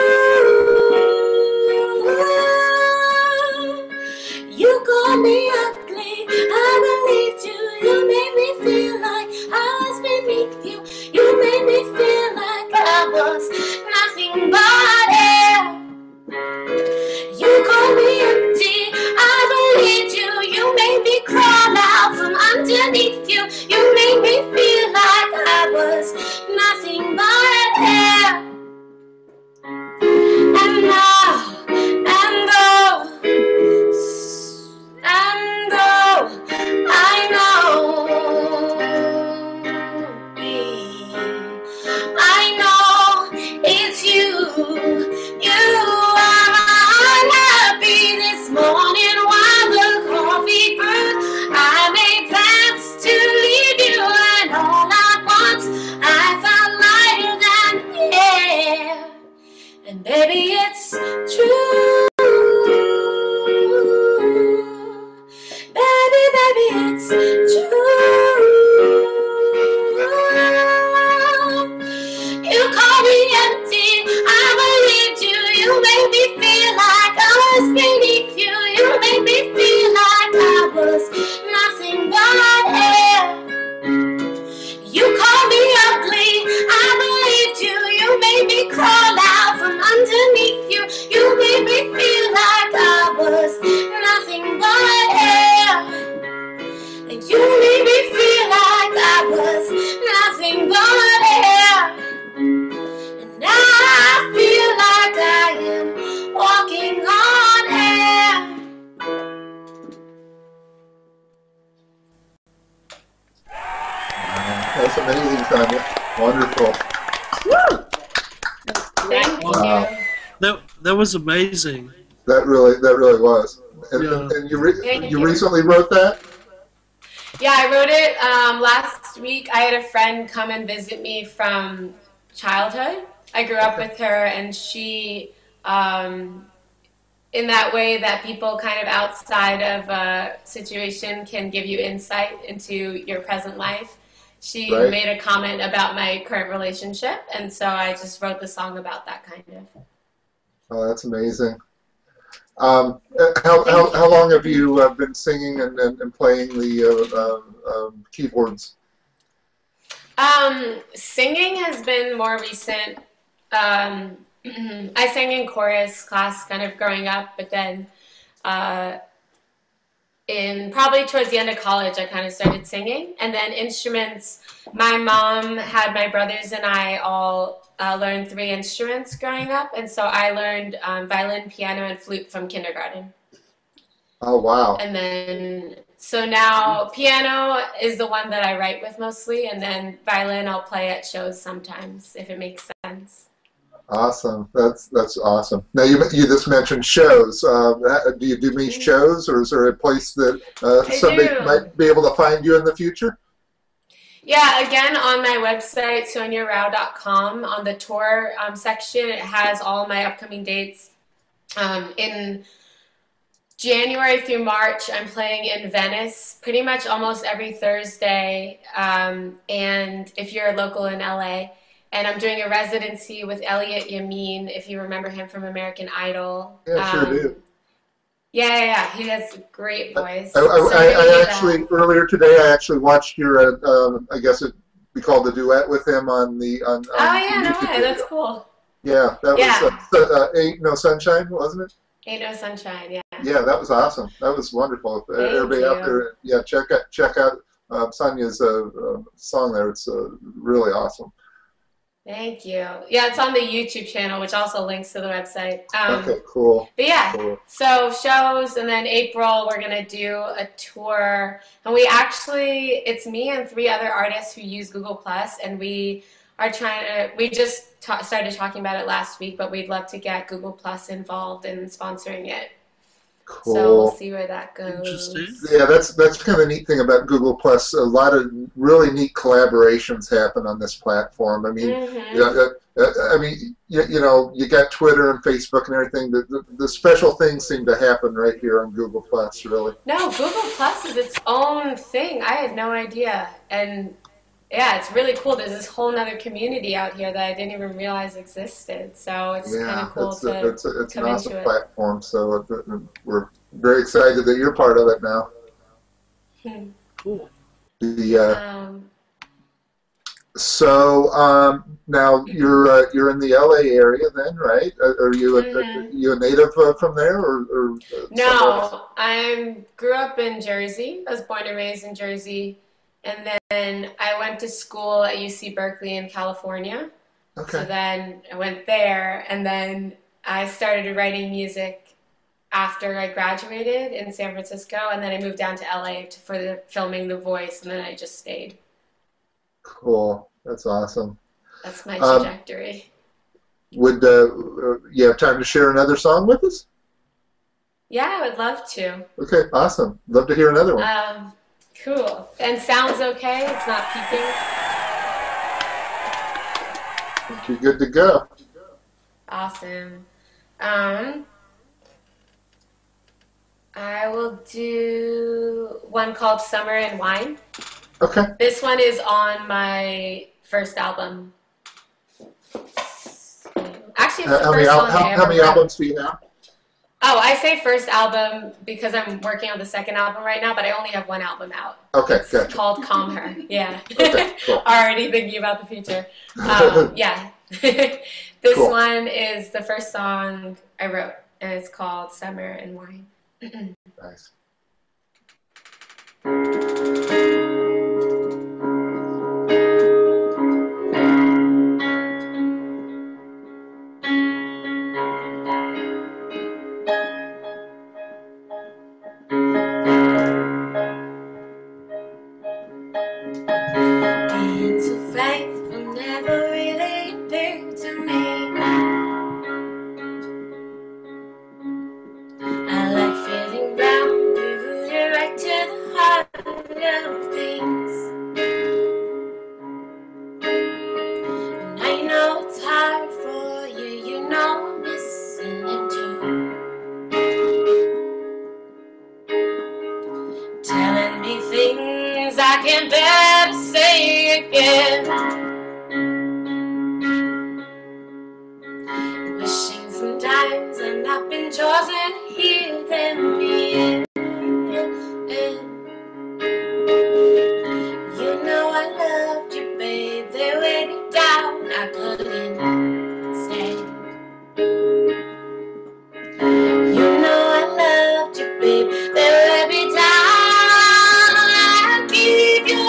You called me ugly, I believed you. You made me feel like I was beneath you. You made me feel like I was nothing but air. You called me empty, I believed you. You made me crawl out from underneath you. You made me feel like I was nothing but air. And now, and though I know it's you. You are unhappy this morning while the coffee brewed. I made plans to leave you, and all at once I felt lighter than air. And baby, it's true. Baby, baby, it's true. You called me empty, I believed you. You made me feel like I was beneath you. You made me feel like I was nothing but air. You called me ugly, I believed you. You made me crawl out from underneath you. You made me feel like I was nothing but air. And you made me feel like I was nothing but air. And now I feel like I am walking on air. That's amazing, Tanya. Wonderful. Woo! Thank Wow. you. That was amazing. That really was. And, Yeah. and you recently wrote that? Yeah, I wrote it last week. I had a friend come and visit me from childhood. I grew up with her, and she, in that way that people kind of outside of a situation can give you insight into your present life, she Right. made a comment about my current relationship, and so I just wrote the song about that kind of. Oh, that's amazing. How long have you been singing and playing the keyboards? Singing has been more recent. I sang in chorus class kind of growing up, but then in probably towards the end of college, I kind of started singing. And then instruments, my mom had my brothers and I all learned 3 instruments growing up. And so I learned violin, piano, and flute from kindergarten. Oh, wow. And then, so now piano is the one that I write with mostly. And then violin I'll play at shows sometimes, if it makes sense. Awesome. That's awesome. Now you just mentioned shows. Do you do many shows, or is there a place that somebody might be able to find you in the future? Yeah, again, on my website, soniarao.com, on the tour section, it has all my upcoming dates. In January through March, I'm playing in Venice pretty much almost every Thursday, and if you're local in LA. And I'm doing a residency with Elliot Yamin, if you remember him from American Idol. Yeah, sure do. Yeah. He has a great voice. I actually earlier today I actually watched your I guess it'd be called the duet with him on the on. Oh yeah, no YouTube way. video. That's cool. Yeah, that was Ain't No Sunshine, wasn't it? Ain't No Sunshine. Yeah. Yeah, that was awesome. That was wonderful. Thank Everybody you. out there, yeah, check out Sonia's song there. It's really awesome. Thank you. Yeah, it's on the YouTube channel, which also links to the website. Okay, cool. But yeah, cool. So shows, and then April we're gonna do a tour, and it's me and 3 other artists who use Google+, and we are we just started talking about it last week, but we'd love to get Google+ involved in sponsoring it. Cool. So we'll see where that goes. Yeah, that's kind of the neat thing about Google+. A lot of really neat collaborations happen on this platform. I mean, you got Twitter and Facebook and everything. The special things seem to happen right here on Google+. Really. No, Google+ is its own thing. I had no idea, and yeah, it's really cool. There's this whole other community out here that I didn't even realize existed. So it's kind of cool to it's an come awesome into it. platform. So we're very excited that you're part of it now. Cool. So now you're in the LA area then, right? Are you you a native from there or No, I grew up in Jersey. I was born and raised in Jersey. And then I went to school at UC Berkeley in California. Okay. So then I went there, and then I started writing music after I graduated in San Francisco, and then I moved down to LA for filming The Voice, and then I just stayed. Cool. That's awesome. That's my trajectory. Would you have time to share another song with us? Yeah, I would love to. Okay, awesome. Love to hear another one. Cool. And sound's okay? It's not peaking? I think you're good to go. Awesome. I will do one called Summer and Wine. Okay. This one is on my first album. Actually, it's the first song I ever how many wrote. albums do you have? Oh, I say first album because I'm working on the second album right now, but I only have one album out. Okay, It's gotcha. called Calm Her. Yeah. Okay, cool. Already thinking about the future. Yeah. This Cool. one is the first song I wrote, and it's called Summer and Wine. Nice. Being so faithful never really appeared to me. I like feeling grounded, rooted right to the heart of things. And I know it's hard for you, you know I'm missing it too. Telling me things I can better say again. Wishing sometimes I'd not been chosen to hear them in. You know I loved you, babe. They weighed me down, I couldn't stand. You know I loved you, babe. They weighed me down. I give you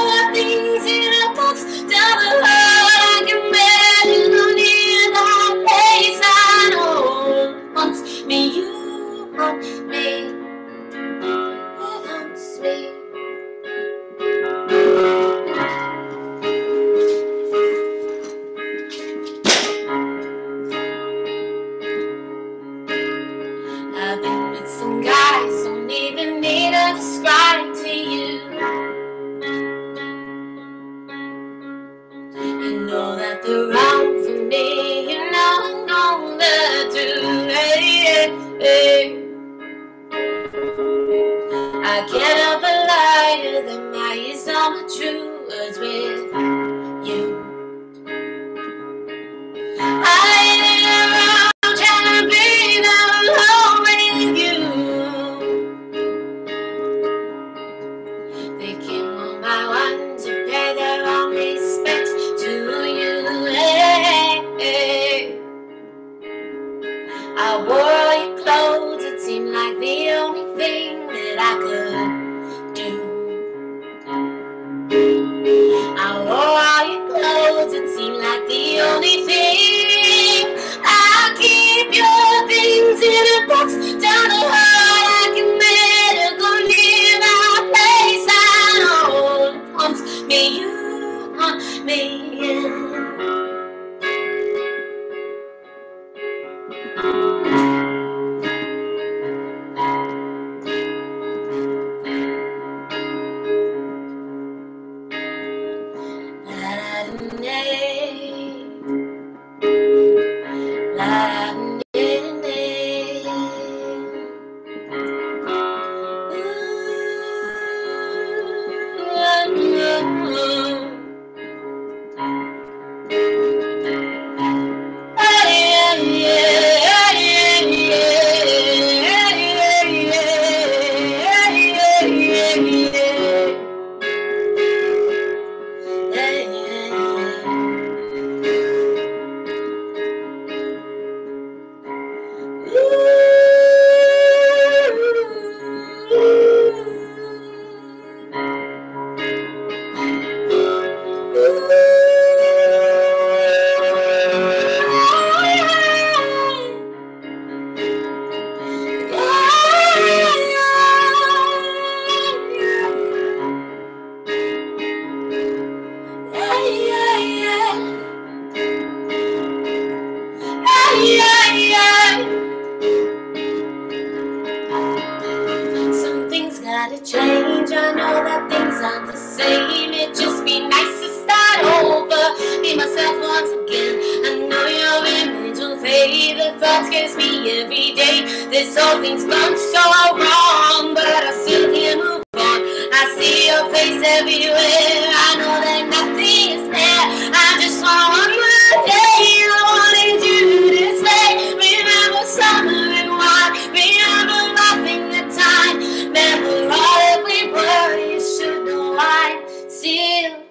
change. I know that things aren't the same. It'd just be nice to start over, be myself once again. I know your image will fade. The thought scares me every day. This whole thing's gone so wrong, but I still can't move on. I see your face everywhere. I know that nothing is there. I just want one more day. I wanted you to stay. Remember summer and wine. Remember laughing the time. Remember all that we were. You should know I'm still.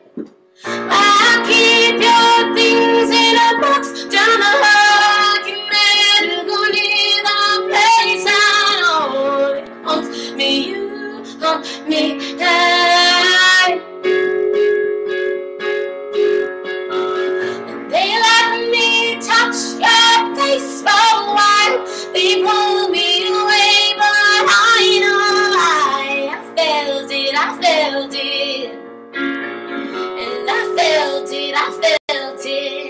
I keep your things in a box down the hall. I can never go near the place I know. It haunts me, you haunt me. Hey. And they let me touch your face for a while. They pulled me away, but I know I felt it, I felt it. And I felt it, I felt it.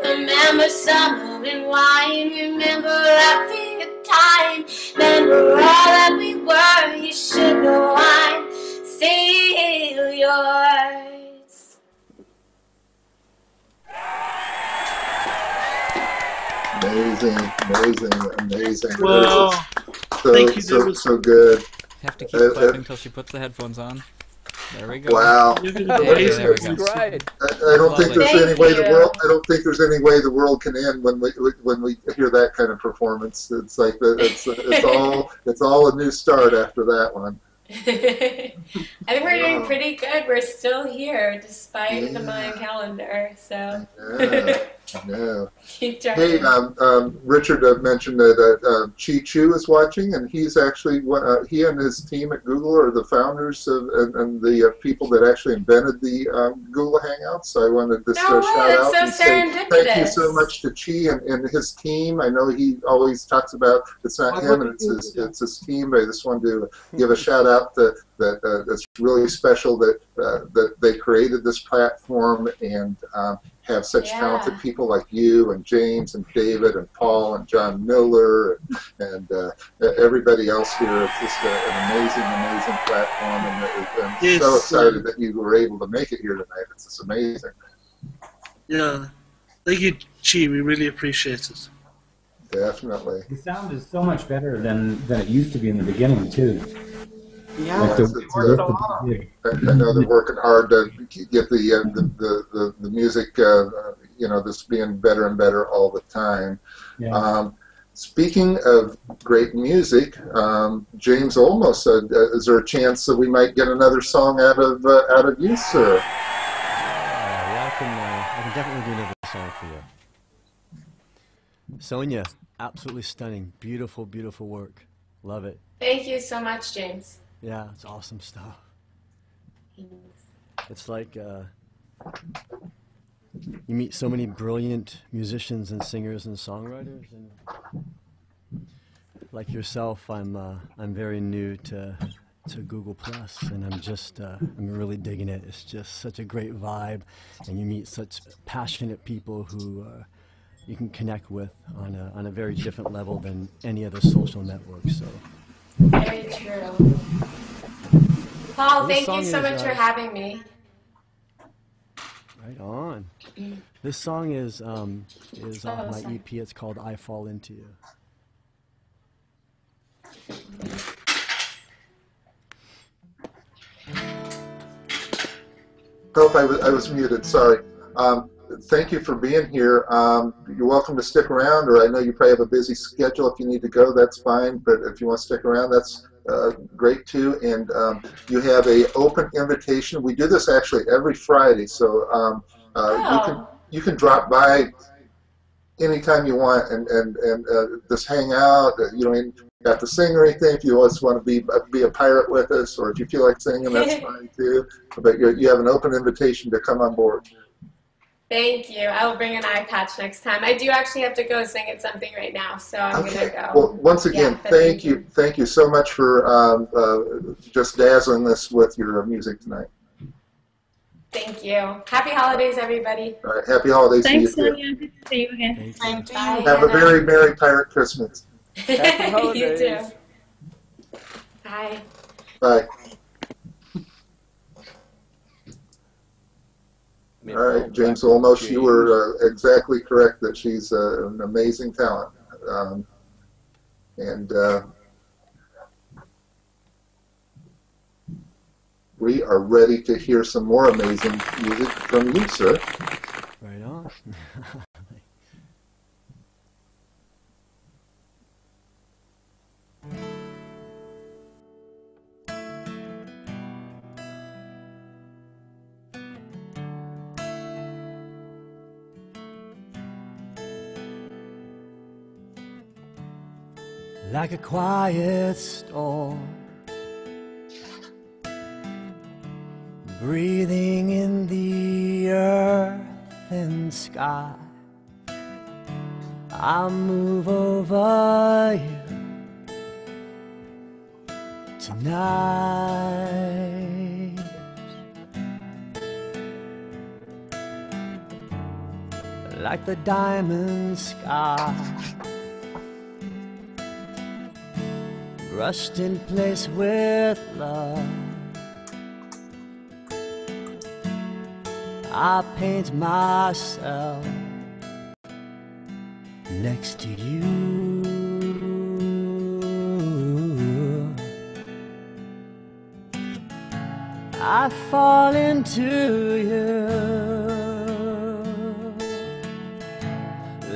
Remember summer and wine. Remember having a time. Remember all that we were. You should know I'm still yours. Amazing, amazing, amazing. Wow. So good. Have to keep clapping until she puts the headphones on. There we go. Wow. There we go. Great. I don't think there's any way the world. I don't think there's any way the world can end when we hear that kind of performance. It's like it's all a new start after that one. I think we're doing pretty good. We're still here despite the Mayan calendar. So. No. Keep trying. Hey, Richard mentioned that Chi Chu is watching, and he's actually he and his team at Google are the founders of and the people that actually invented the Google Hangouts. So I wanted to shout out and say thank you so much to Chi and his team. I know he always talks about it's not him and it's his team, but I just wanted to give a shout out that it's really special that they created this platform and have such talented people like you and James and David and Paul and John Miller and everybody else here. It's just an amazing platform, and I'm so excited that you were able to make it here tonight. It's just amazing. Yeah, thank you, Chi. We really appreciate it. Definitely. The sound is so much better than it used to be in the beginning too. Yeah, I know they're working hard to get the music, this being better and better all the time. Yeah. Speaking of great music, James Olmos, is there a chance that we might get another song out of you, sir? Yeah, I can definitely do another song for you. Sonia, absolutely stunning, beautiful, beautiful work. Love it. Thank you so much, James. Yeah, it's awesome stuff. It's like you meet so many brilliant musicians and singers and songwriters, and like yourself, I'm very new to Google Plus, and I'm really digging it. It's just such a great vibe, and you meet such passionate people who you can connect with on a very different level than any other social network. So. Very true. Paul, thank you so much for having me. Right on. This song is off my EP. It's called I Fall Into You. Oh, I was muted. Sorry. Thank you for being here. You're welcome to stick around, or I know you probably have a busy schedule. If you need to go, that's fine. But if you want to stick around, that's great too. And you have an open invitation. We do this actually every Friday, so you can drop by anytime you want and just hang out. You don't even have to sing or anything. If you just want to be a pirate with us, or if you feel like singing, that's fine too. But you have an open invitation to come on board. Thank you. I will bring an eye patch next time. I do actually have to go sing at something right now, so I'm going to go. Well, once again, thank you. Thank you so much for just dazzling us with your music tonight. Thank you. Happy holidays, everybody. All right, happy holidays Thanks, to you. Sonia. Good to see you again. Same to you. Have a very Merry Pirate Christmas. Happy holidays. You too. Bye. Bye. Me All right, Paul James Platt, Olmos, you James. were exactly correct that she's an amazing talent. And we are ready to hear some more amazing music from you, sir. Right on. Like a quiet storm, breathing in the earth and sky, I'll move over you tonight. Like the diamond sky, brushed in place with love, I paint myself next to you. I fall into you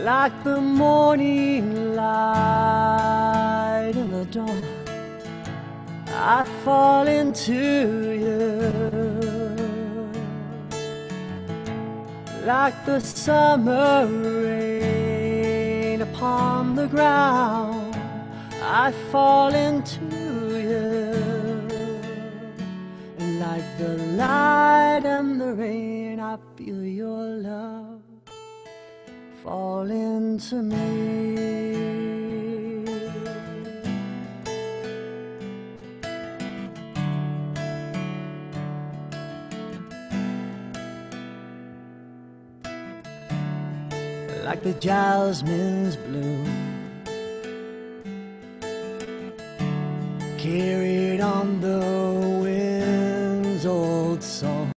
like the morning light in the dawn. I fall into you like the summer rain upon the ground. I fall into you, and like the light and the rain, I feel your love fall into me. Like the jasmine's bloom, carried on the wind's old song,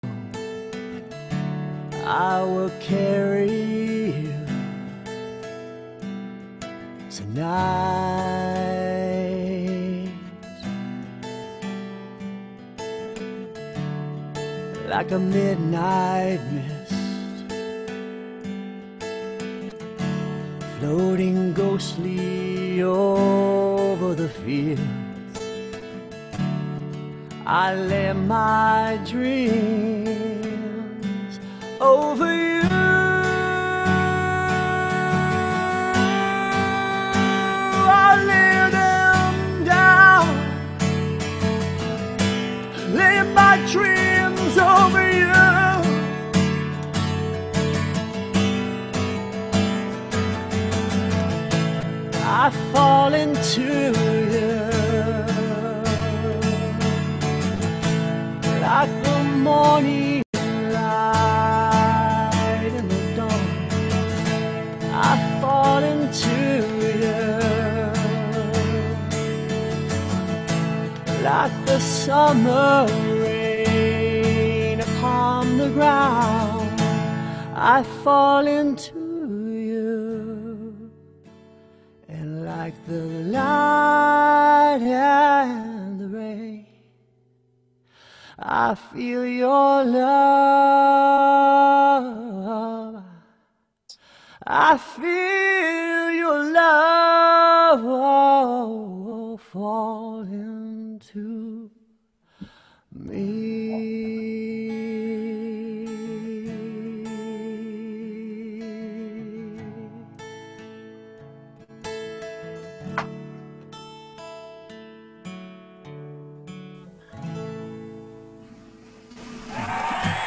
I will carry you tonight. Like a midnight mist, floating ghostly over the fields, I lay my dreams over you. I lay them down, lay my dreams over you. I fall into you like the morning light in the dawn. I fall into you like the summer rain upon the ground. I fall into like the light and the rain, I feel your love. I feel your love fall into me.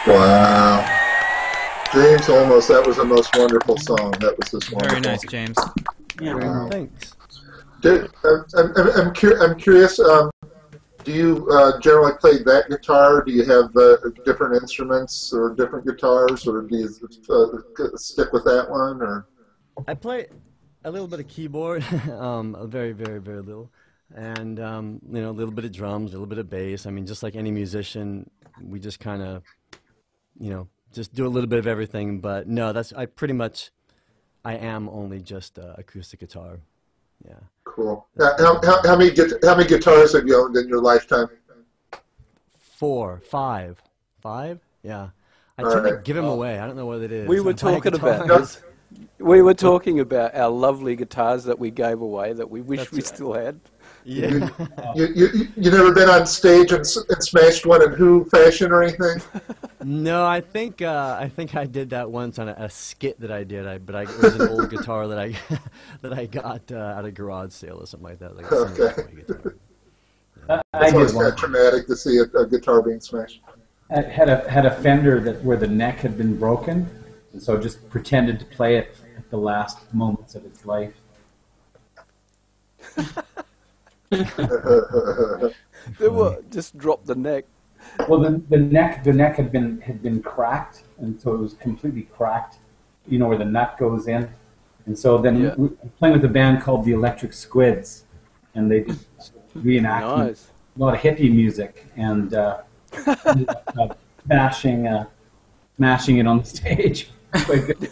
Wow. James Olmos, that was the most wonderful song. That was just wonderful. Very nice, James. Yeah, wow. Thanks. I'm curious, do you generally play that guitar? Do you have different instruments or different guitars, or do you stick with that one? Or I play a little bit of keyboard, very, very, very little. And, you know, a little bit of drums, a little bit of bass. I mean, just like any musician, we just kind of, you know, just do a little bit of everything. But no, I am only just acoustic guitar. Yeah. Cool. How many guitars have you owned in your lifetime? 4, 5. 5? Yeah. I tend to give them away. I don't know what it is. We were talking about this. We were talking about our lovely guitars that we gave away that we wish we still had. Yeah. You never been on stage and smashed one in Who fashion or anything? No, I think I did that once on a skit that I did. But it was an old guitar that I got at a garage sale or something like that. Like Okay. It's always kind of traumatic to see a guitar being smashed. I had a Fender where the neck had been broken, and so just pretended to play it at the last moments of its life. Just drop the neck. Well, the neck had been cracked, and so it was completely cracked. You know where the nut goes in, and so then we were playing with a band called the Electric Squids, and they just reenacted a lot of hippie music and smashing it on the stage. Quite good.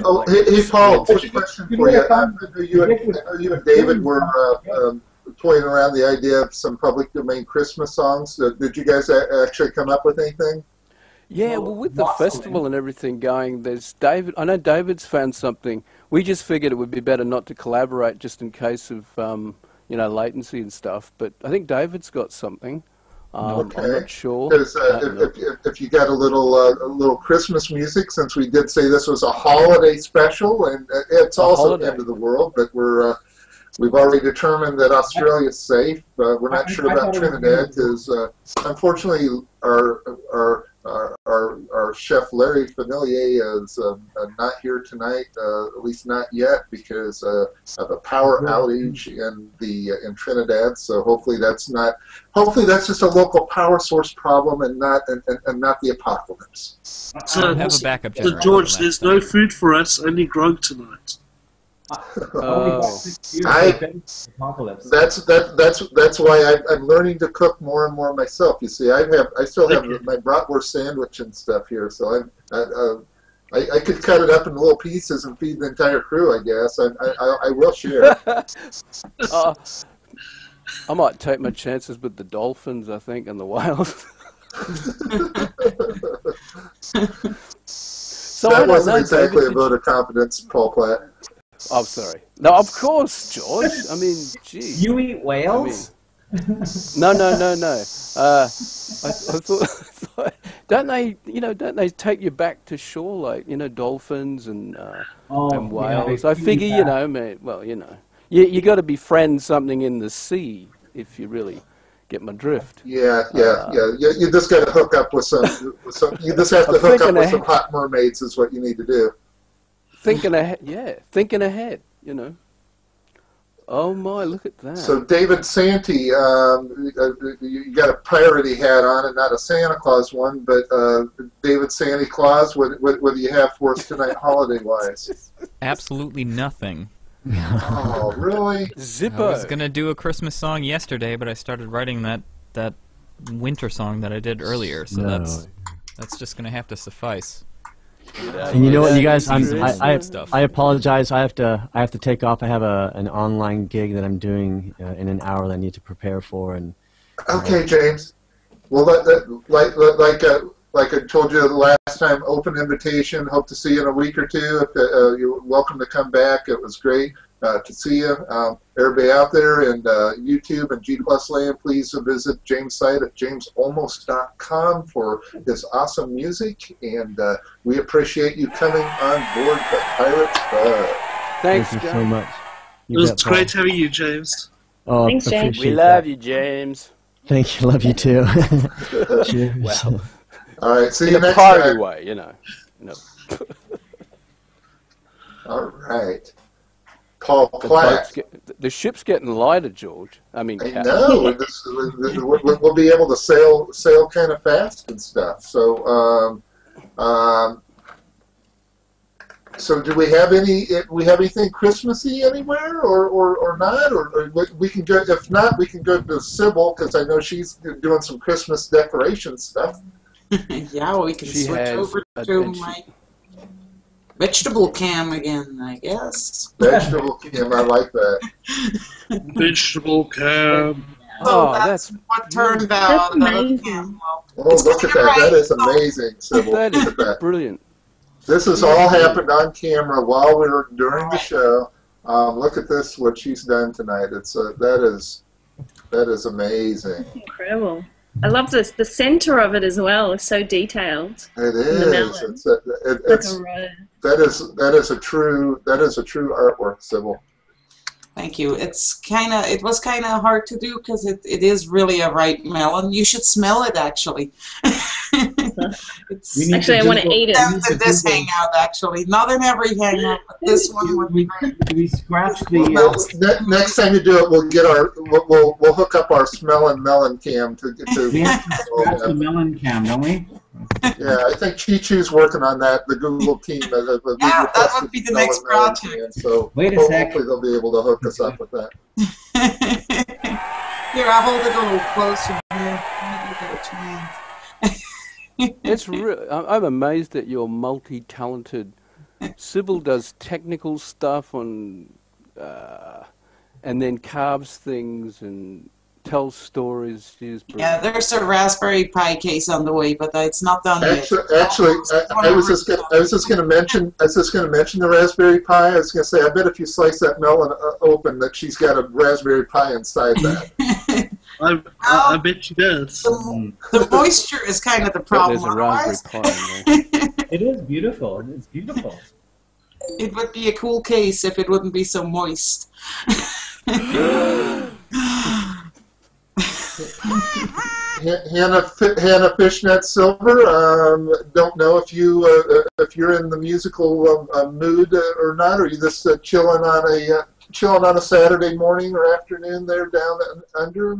Oh, hey, Paul, quick question for you. I know you and David were toying around the idea of some public domain Christmas songs. Did you guys actually come up with anything? Yeah, well, with the festival and everything going, there's David. I know David's found something. We just figured it would be better not to collaborate just in case of latency and stuff. But I think David's got something. I'm not sure. Because if you got a little Christmas music, since we did say this was a holiday special, and it's also the end of the world, but we've already determined that Australia's safe. We're not sure about Trinidad because unfortunately our chef Larry Fournillier is not here tonight, at least not yet, because of a power outage in Trinidad. So hopefully that's just a local power source problem and not the apocalypse. So have a backup generator. So George, there's no food for us, only grog tonight. That's why I'm learning to cook more and more myself. You see, I still have my bratwurst sandwich and stuff here, so I could cut it up in little pieces and feed the entire crew. I guess I will share. I might take my chances with the dolphins, I think, and the whales. So that wasn't exactly a vote of confidence, Paul Platt. I'm sorry. No, of course, George. I mean, gee. You eat whales? No. I thought, don't they take you back to shore, like, dolphins and whales? I figure, you got to befriend something in the sea if you really get my drift. Yeah. You just got to hook up with some. You just have to hook up with some hot mermaids. Is what you need to do. Thinking ahead, Oh my, look at that. So David Santy, you got a piratey hat on and not a Santa Claus one, but David Santy Claus, what do you have for us tonight holiday-wise? Absolutely nothing. Oh, really? Zippo. I was going to do a Christmas song yesterday, but I started writing that winter song that I did earlier, so that's just going to have to suffice. And you know what, you guys, I apologize. I have to take off. I have an online gig that I'm doing in an hour that I need to prepare for. And okay, James. Well, like I told you the last time, open invitation. Hope to see you in a week or two. You're welcome to come back. It was great to see you. Everybody out there in YouTube and G+ land, please visit James' site at jamesalmost.com for his awesome music. And we appreciate you coming on board the Pirates Pub. Thanks, Thank you so much. It was great having you, James. Oh, thanks, James. We love you, James. Thank you. Love you too. Cheers. Well, all right. See you next party time. way, All right. Paul Platt. The ship's getting lighter, George. I mean, I know. We'll be able to sail kind of fast and stuff. So, so do we have anything Christmassy anywhere, or not, or we can go? If not, we can go to Sybil because I know she's doing some Christmas decoration stuff. Yeah, we can She switch has over a- to and she- my vegetable cam again, I guess. Vegetable cam, I like that. Vegetable cam. Oh, that's what turned out. amazing. Oh, look at that. That is amazing, Sybil. That Look is at that. brilliant. This has all happened on camera while we were during the show. Look at this, what she's done tonight. It's that is amazing. Incredible. I love this. The center of it as well is so detailed. It The is. melon. It's Like a rose. that is a true artwork, Sybil. Thank you. It was kind of hard to do because it is really a ripe melon. You should smell it, actually. Actually, I want to eat it. In this hangout, actually. Not in every hangout, but this one would be great. Do we scratch the... Next time you do it, we'll hook up our smelling melon cam to we have to scratch the melon cam, don't we? Yeah, I think Chi-Chu's working on that. The Google team. Yeah, that would be the next project. So Wait a sec. hopefully they'll be able to hook us up with that. Here, I'll hold it a little closer here. Maybe a little twang. It's I'm amazed at your multi-talented. Sybil does technical stuff on, and then carves things and tells stories. She's Yeah, there's a Raspberry Pi case on the way, but it's not done yet. Actually, I was just going to mention the Raspberry Pi. I was going to say, I bet if you slice that melon open, that she's got a Raspberry Pi inside that. I bet she does. The moisture is kind of the problem. There's a Raspberry Pi in there. It is beautiful. It's beautiful. It would be a cool case if it wouldn't be so moist. Hannah Fishnet Silver. Don't know if you're in the musical mood or not. Or are you just chilling on a Saturday morning or afternoon there down under?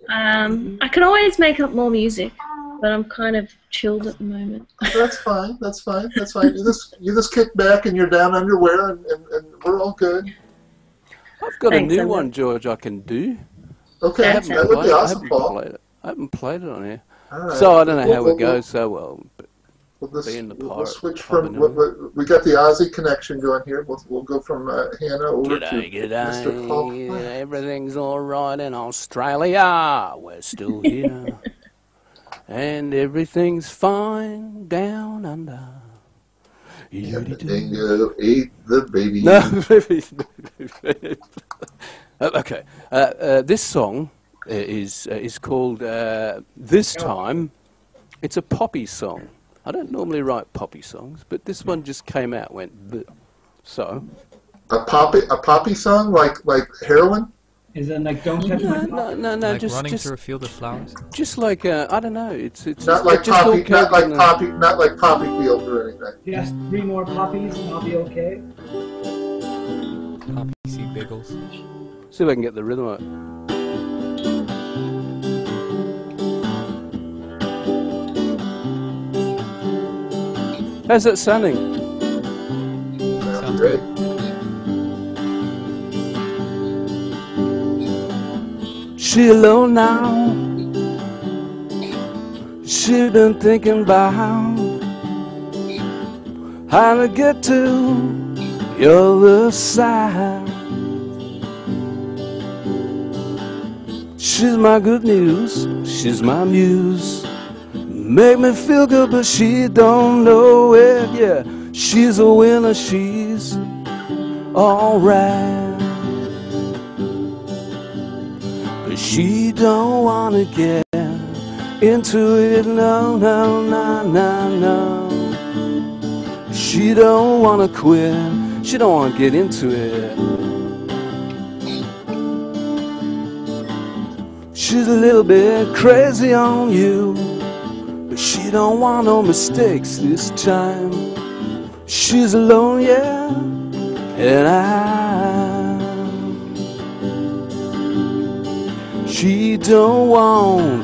I can always make up more music, but I'm kind of chilled at the moment. That's fine. That's fine. That's fine. You just kick back and you're down underwear and we're all good. I've got Thanks, a new Emma. one, George, I can do. Okay, that would be awesome, Paul. I haven't played it on here. All right. So I don't know how We'll- it goes so well. But We'll switch from we got the Aussie connection going here. We'll go from Hannah over to Mr. Paul Platt. Everything's all right in Australia. We're still here. And everything's fine down under. And the dingo ate the baby. No, okay. This song is called This Time. It's a poppy song. I don't normally write poppy songs, but this one just came out. Went bleh. So. A poppy song like heroin. Is it like Don't Touch My Poppy? No, Like just running through a field of flowers? Just like I don't know. It's Not like just all poppy, not came like in poppy, not like poppy field or anything. Just 3 more poppies and I'll be okay. Poppy seed bagels. See if I can get the rhythm of it. How's that sounding? Sounds great. She alone now. She been thinking about how to get to your other side. She's my good news. She's my muse. Make me feel good, but she don't know it. Yeah, she's a winner. She's alright. She don't wanna get into it, no, no, no, no, no. She don't wanna quit, she don't wanna get into it. She's a little bit crazy on you, but she don't want no mistakes this time. She's alone, yeah, and she don't want,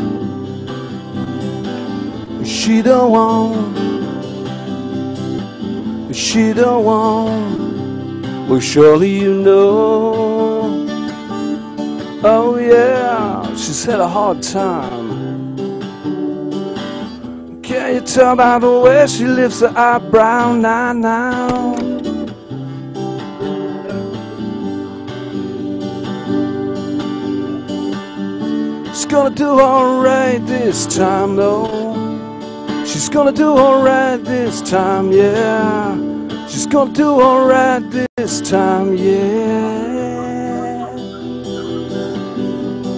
she don't want, she don't want, well surely you know, oh yeah, she's had a hard time, Can you tell by the way she lifts her eyebrow now? She's gonna do alright this time though. She's gonna do alright this time, yeah. She's gonna do alright this time, yeah.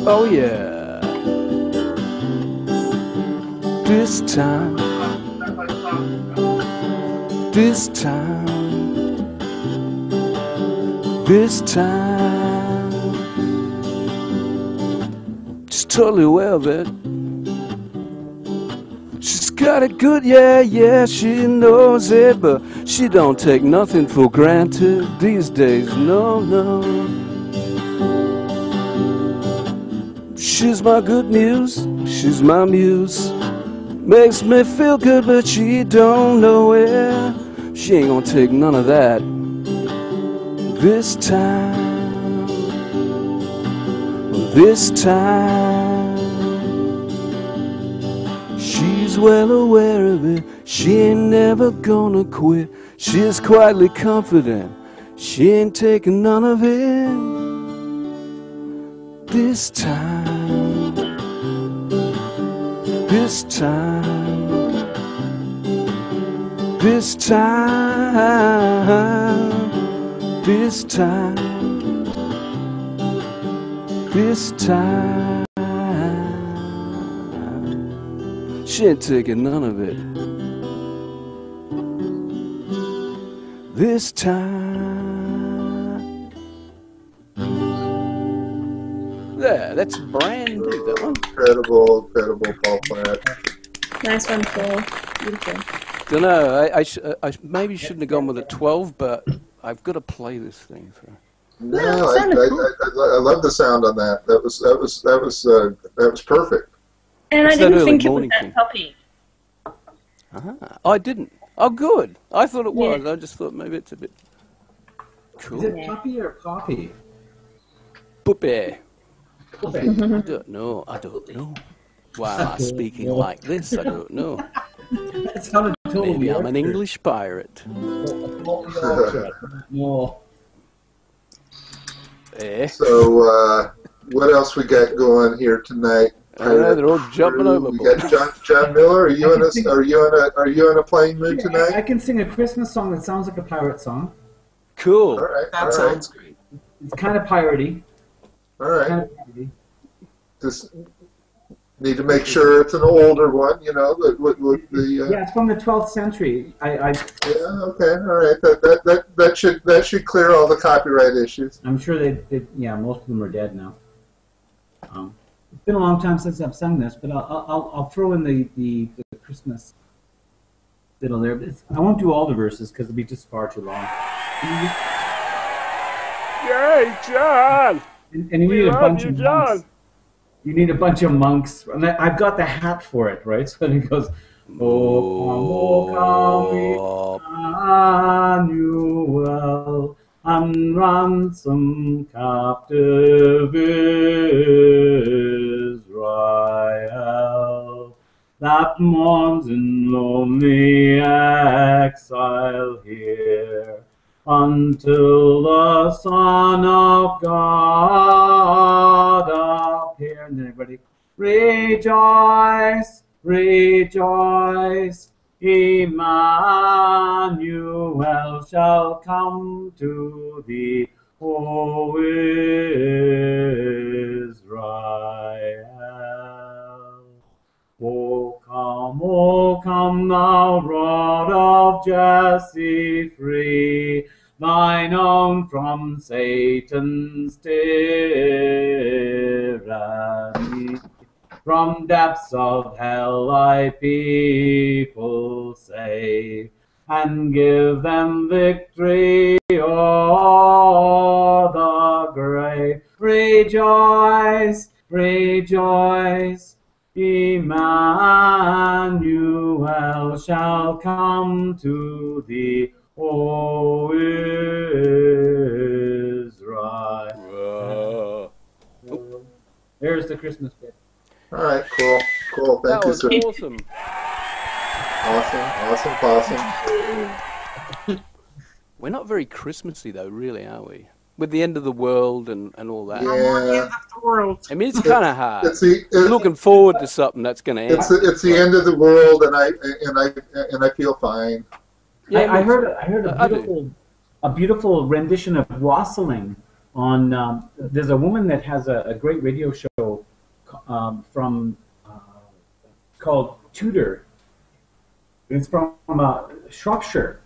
Oh yeah. This time. This time. This time. She's totally aware of it. She's got it good, yeah, yeah, she knows it, but she don't take nothing for granted these days, no, no. She's my good muse, she's my muse. Makes me feel good, but she don't know it. She ain't gonna take none of that this time. This time. She's well aware of it, she ain't never gonna quit. She's quietly confident, she ain't taking none of it. This time, this time, this time, this time, this time. She ain't taking none of it this time. There, that's brand new, that one. Incredible, incredible Paul Platt. Nice one, Paul. Beautiful. Don't know, I maybe shouldn't have gone with a 12, but I've got to play this thing. So. No, I love the sound on that. That was perfect. And I didn't think it was that toppy. I didn't. Oh, good. I thought it was. Yeah. I just thought maybe it's a bit cool. Is it toppy or coffee? Puppy. I don't know. I don't know. Why am I speaking like this? I don't know. That sounded totally Maybe I'm an English pirate. No. So, what else we got going here tonight? They're all jumping over. We got John Miller. Are you in a playing mood tonight? I can sing a Christmas song that sounds like a pirate song. Cool. All right. That sounds great. It's kind of piratey. All right. Just need to make sure it's an older one. You know, Yeah, it's from the 12th century. Yeah. Okay. All right. That should clear all the copyright issues. I'm sure yeah, most of them are dead now. It's been a long time since I've sung this, but I'll throw in the Christmas fiddle there. I won't do all the verses because it'll be just far too long. Yay, John! And you need a bunch of monks. You need a bunch of monks. And I've got the hat for it, right? So then it goes, O come, Emmanuel, and ransom captive Israel, that mourns in lonely exile here, until the Son of God appear. And everybody, rejoice, rejoice, Emmanuel shall come to thee, O Israel. O come, thou rod of Jesse, free thine own from Satan's tyranny. From depths of hell thy people save, and give them victory o'er the grave. Rejoice, rejoice, Emmanuel shall come to thee, O Israel. There's the Christmas bit. All right, cool. Thank you, sir. That was awesome. Awesome. We're not very Christmassy though, really, are we? With the end of the world and all that. Yeah. I mean, it's kind of hard. It's looking forward to something that's going to end. It's the end of the world, and I feel fine. Yeah, I heard a beautiful rendition of Wassailing on. There's a woman that has a great radio show from called Tudor. It's from Shropshire.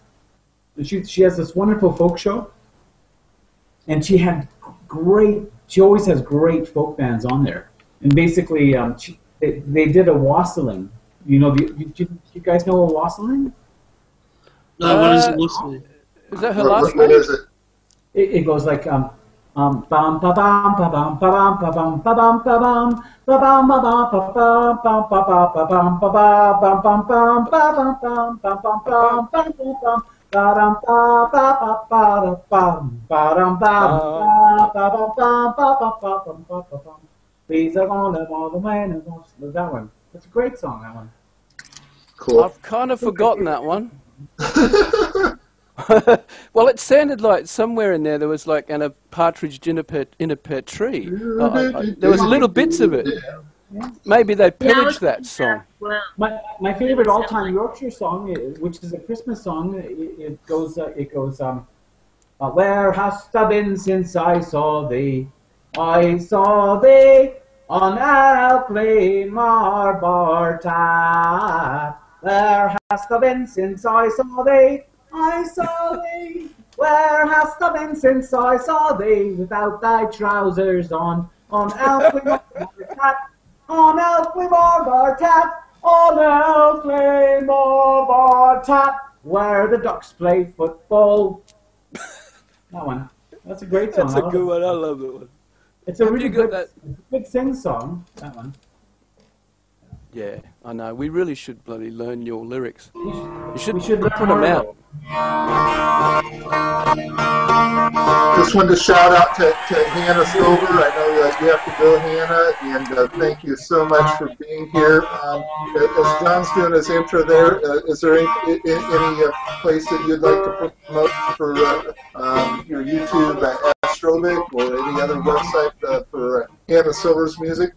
She has this wonderful folk show, and she always has great folk bands on there. And basically, they did a wassailing. You know, you guys know a wassailing? No, what is wassailing? Is that her last name? What is it? It goes like bam ba bam ba bam ba bam ba bam ba bam ba bam ba bam ba bam ba bam ba bam ba bam ba bam bam bam ba bam bam ba bam bam bam bam ba-dum ba ba ba ba ba-dum ba ba ba ba ba. These are all the men. That one. It's a great song. That one. Cool. I've kind of forgotten that one. Well, it sounded like somewhere in there was like a partridge in a pear tree. There was little bits of it. Maybe they pillaged that song. My favorite all-time Yorkshire song, which is a Christmas song, it goes where hast thou been since I saw thee? I saw thee on Alpley Marbar Tap. Where hast thou been since I saw thee? I saw thee. Where hast thou been since I saw thee? Without thy trousers on Alpley Marbar Tap. On Alpley Marbar Tap. On Alpley Marbar Tap. Where the ducks play football. That one. That's a great song. That's a good one. I love that one. It's a really good sing song, that one. Yeah, I know. We really should bloody learn your lyrics. You should learn put them out. Just wanted to shout out to Hannah Silver. I know that you have to go, Hannah, and thank you so much for being here. As John's doing his intro there, is there any place that you'd like to promote for your YouTube Astrovic or any other website for Hannah Silver's music?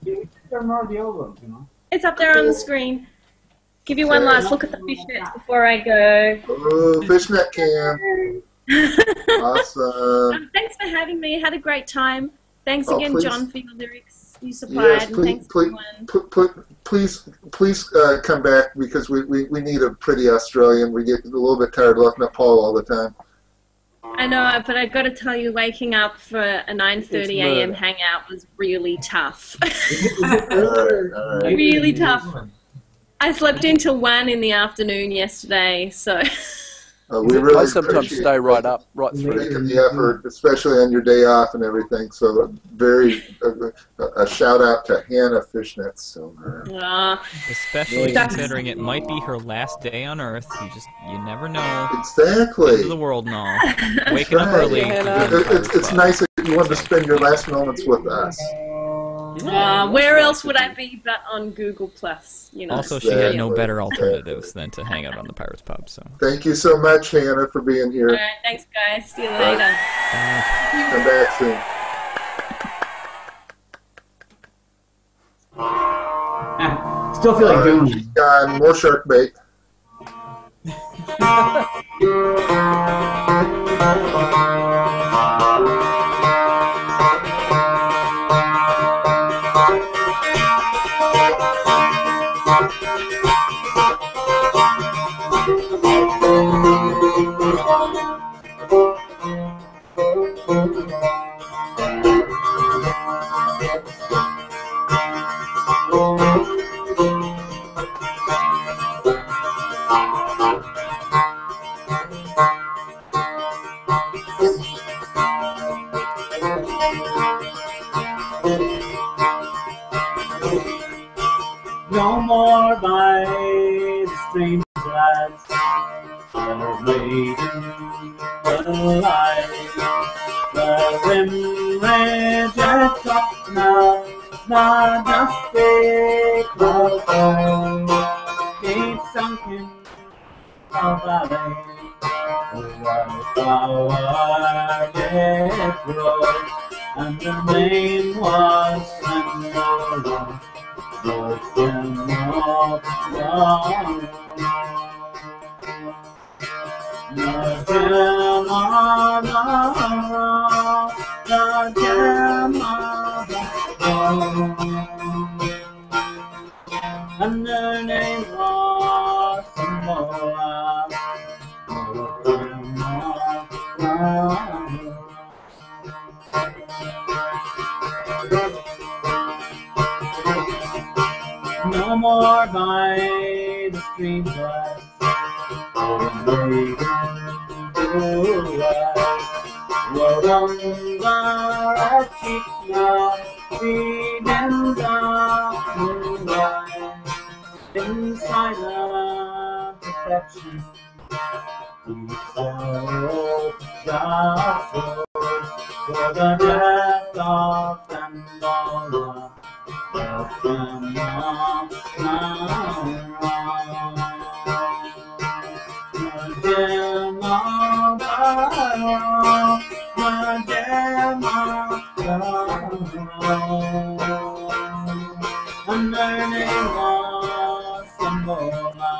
They're more of the old ones, you know. It's up there on the screen. Give you one last look at the fishnets before I go. Oh, fishnet cam. Awesome. Thanks for having me. I had a great time. Thanks again, please. John, for your lyrics you supplied. Yes, and thanks please come back because we need a pretty Australian. We get a little bit tired of looking at Paul all the time. I know, but I've got to tell you, waking up for a 9:30 a.m. hangout was really tough. Really tough. I slept until 1 in the afternoon yesterday, so... We really I sometimes stay right up, right through. Making the effort, especially on your day off and everything. So a shout out to Hannah Fishnets Silver. Especially considering it might be her last day on Earth. You never know. Exactly. End of the world and all. Waking up early. It's nice that you want to spend your last moments with us. Where else would I be but on Google Plus? You know. Also, she had no better alternatives than to hang out on the Pirates Pub. So. Thank you so much, Hannah, for being here. All right, thanks, guys. See you later. Come back soon. Still feel like doing it. More shark bait. No more by the strange lads are waiting for the light. The rim red top now, not dusty cloud. Keep sunken valley. Where the flower did grow, and the name was Pandora, the Queen of Love. And her name was Pandora, the Queen of Love. No more by the streamlet, Lord on the cheek now, feed in the moonlight, inside of perfection, we sorrow God for the death of Pandora, the Queen of and their name was Pandora.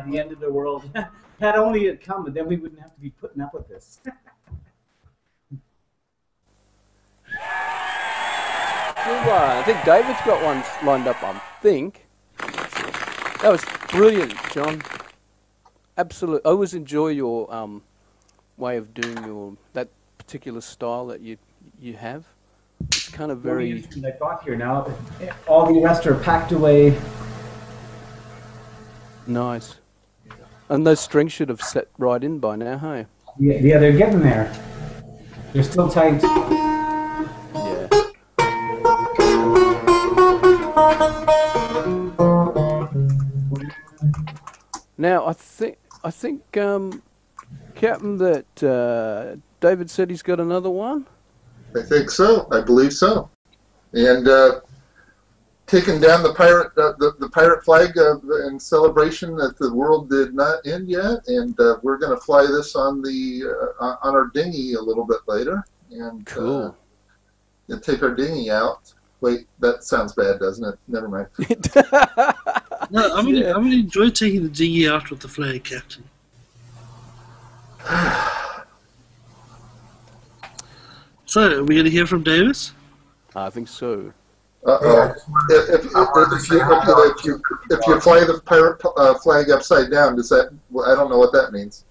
The end of the world. Had only it come, but then we wouldn't have to be putting up with this. I think David's got one lined up, I think. That was brilliant, John. Absolutely. I always enjoy your way of doing that particular style that you have. It's kind of very... I got here now. All the rest are packed away. Nice. And those strings should have set right in by now, hey? Yeah, they're getting there. They're still tight. Yeah. Now, I think, Captain, that David said he's got another one? I think so. I believe so. And taking down the pirate flag in celebration that the world did not end yet, and we're going to fly this on on our dinghy a little bit later, and cool. And take our dinghy out. Wait, that sounds bad, doesn't it? Never mind. No, I'm gonna enjoy taking the dinghy out with the flag, Captain. So, are we going to hear from Davis? I think so. Uh-oh. If you fly the pirate flag upside down, does that... Well, I don't know what that means.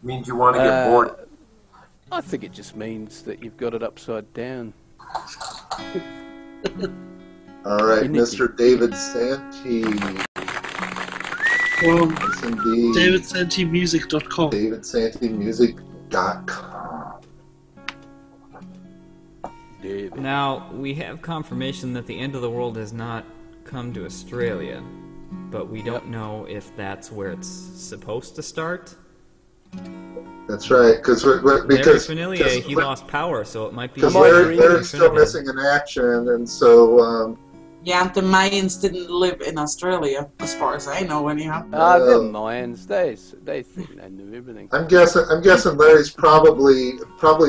It means you want to get bored. I think it just means that you've got it upside down. All right, Mr. David Santy. From Yes, indeed. DavidSantyMusic.com. DavidSantyMusic.com. Now, we have confirmation that the end of the world has not come to Australia, but we don't know if that's where it's supposed to start. That's right, because Larry Fournillier, he lost power, so it might be... Because Larry's still missing in action, and so... Yeah, the Mayans didn't live in Australia, as far as I know, anyhow. The Mayans, they think they knew everything. I'm guessing Larry's probably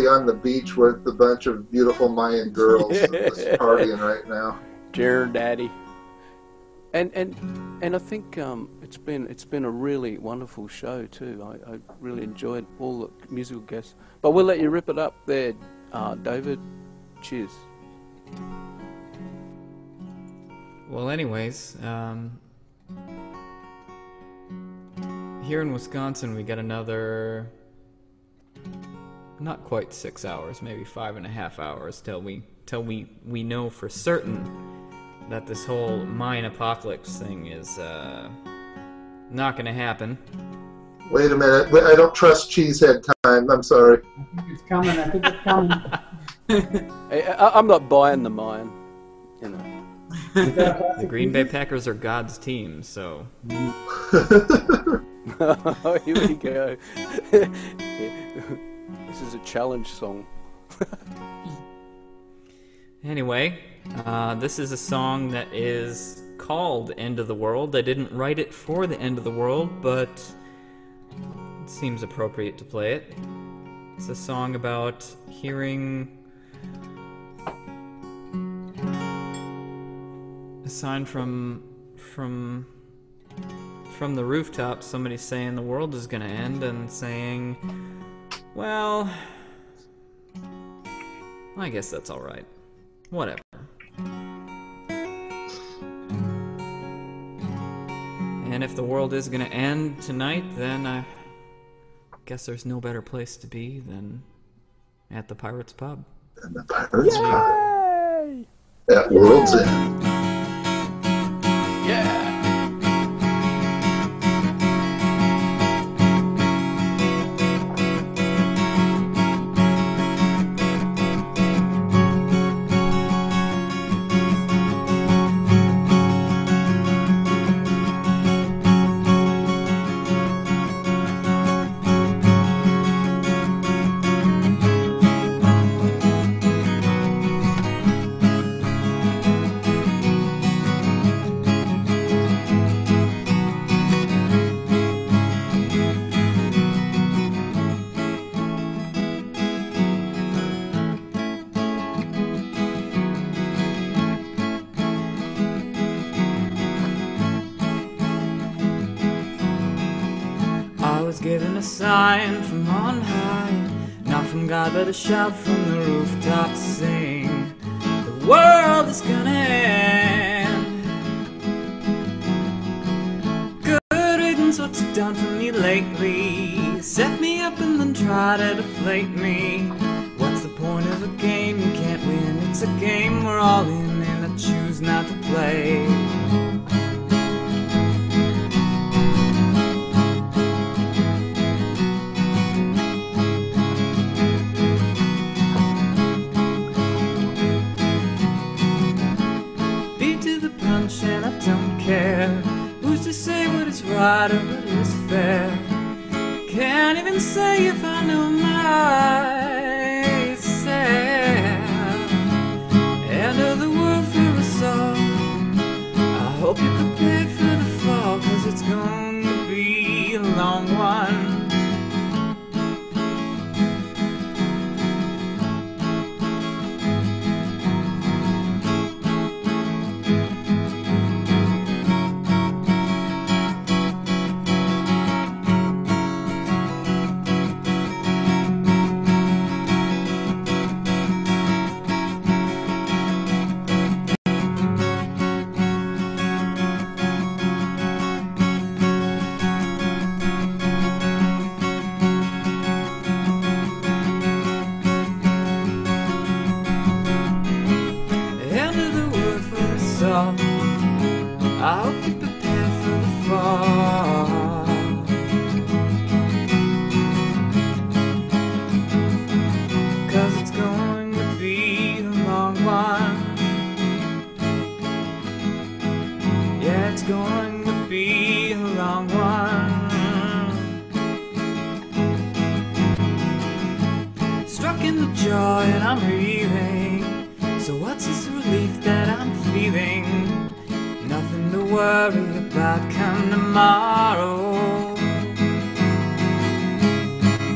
on the beach with a bunch of beautiful Mayan girls just partying right now. Dear Daddy. And I think it's been a really wonderful show too. I really enjoyed all the musical guests. But we'll let you rip it up there, David. Cheers. here in Wisconsin, we got another, not quite 6 hours, maybe 5.5 hours till we know for certain that this whole Mayan apocalypse thing is not going to happen. Wait a minute. I don't trust Cheesehead time. I'm sorry. I think it's coming. I think it's coming. Hey, I'm not buying the mine, you know. The Green Bay Packers are God's team, so. Oh, here we go. This is a challenge song. Anyway, this is a song that is called End of the World. I didn't write it for the end of the world, but it seems appropriate to play it. It's a song about hearing a sign from the rooftop, somebody saying the world is gonna end, and saying, well, I guess that's alright. Whatever. And if the world is gonna end tonight, then I guess there's no better place to be than at the Pirates Pub. And the Pirates Pub. At World's End. Yeah. Given a sign from on high, not from God but a shout from the rooftop saying, the world is gonna end. Good riddance, what's it done for me lately? Set me up and then try to deflate me. What's the point of a game you can't win? It's a game we're all in and I choose not to play. And I don't care who's to say what is right or what is fair. Can't even say if I know myself. End of the world for us all. I hope you're prepared for the fall, 'cause it's going to be a long one. I hope you're prepared for the fall, 'cause it's going to be a long one. Yeah, it's going to be a long one. Struck in the jaw and I'm reeling. So what's this relief that I'm feeling? Nothing to worry about come tomorrow.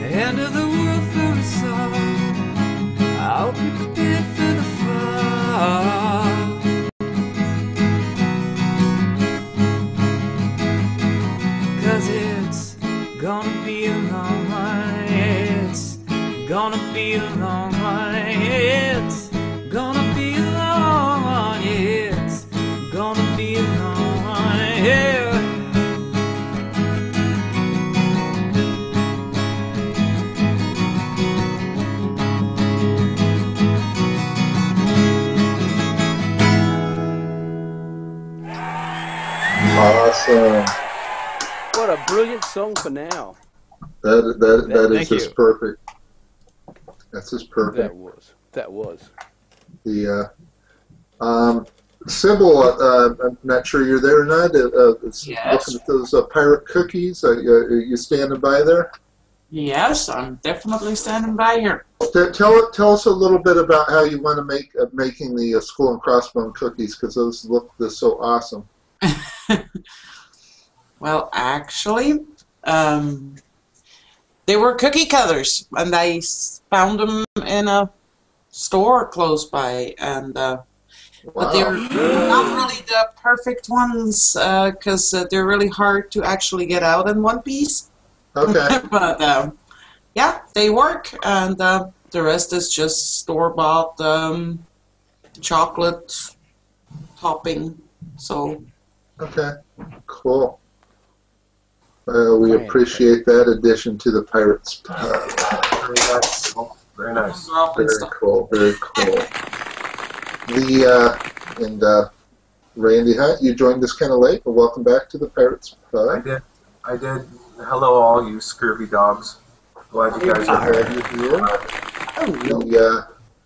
The end of the world for us all. I hope you're prepared for the fall, 'cause it's gonna be a long one. It's gonna be a long one. It's gonna be a long one. It's gonna be a long one, yeah. song. What a brilliant song for now. That is Thank you. just perfect. That's just perfect. That was. The Sybil, I'm not sure you're there or not. Yes. Looking at those pirate cookies. Are you standing by there? Yes, I'm definitely standing by here. Tell us a little bit about how you want to make making the skull and crossbone cookies, because those look so awesome. Well, actually, they were cookie cutters, and I found them in a store close by, and but they're not really the perfect ones because they're really hard to actually get out in one piece. Okay. But yeah, they work, and the rest is just store-bought chocolate topping. So. Okay. Cool. We appreciate that addition to the Pirates Pub. Very nice. Very nice. Very cool. Very cool. Randy Hunt, you joined us kind of late, but welcome back to the Pirates Pub. I did. Hello, all you scurvy dogs. Glad you guys are here.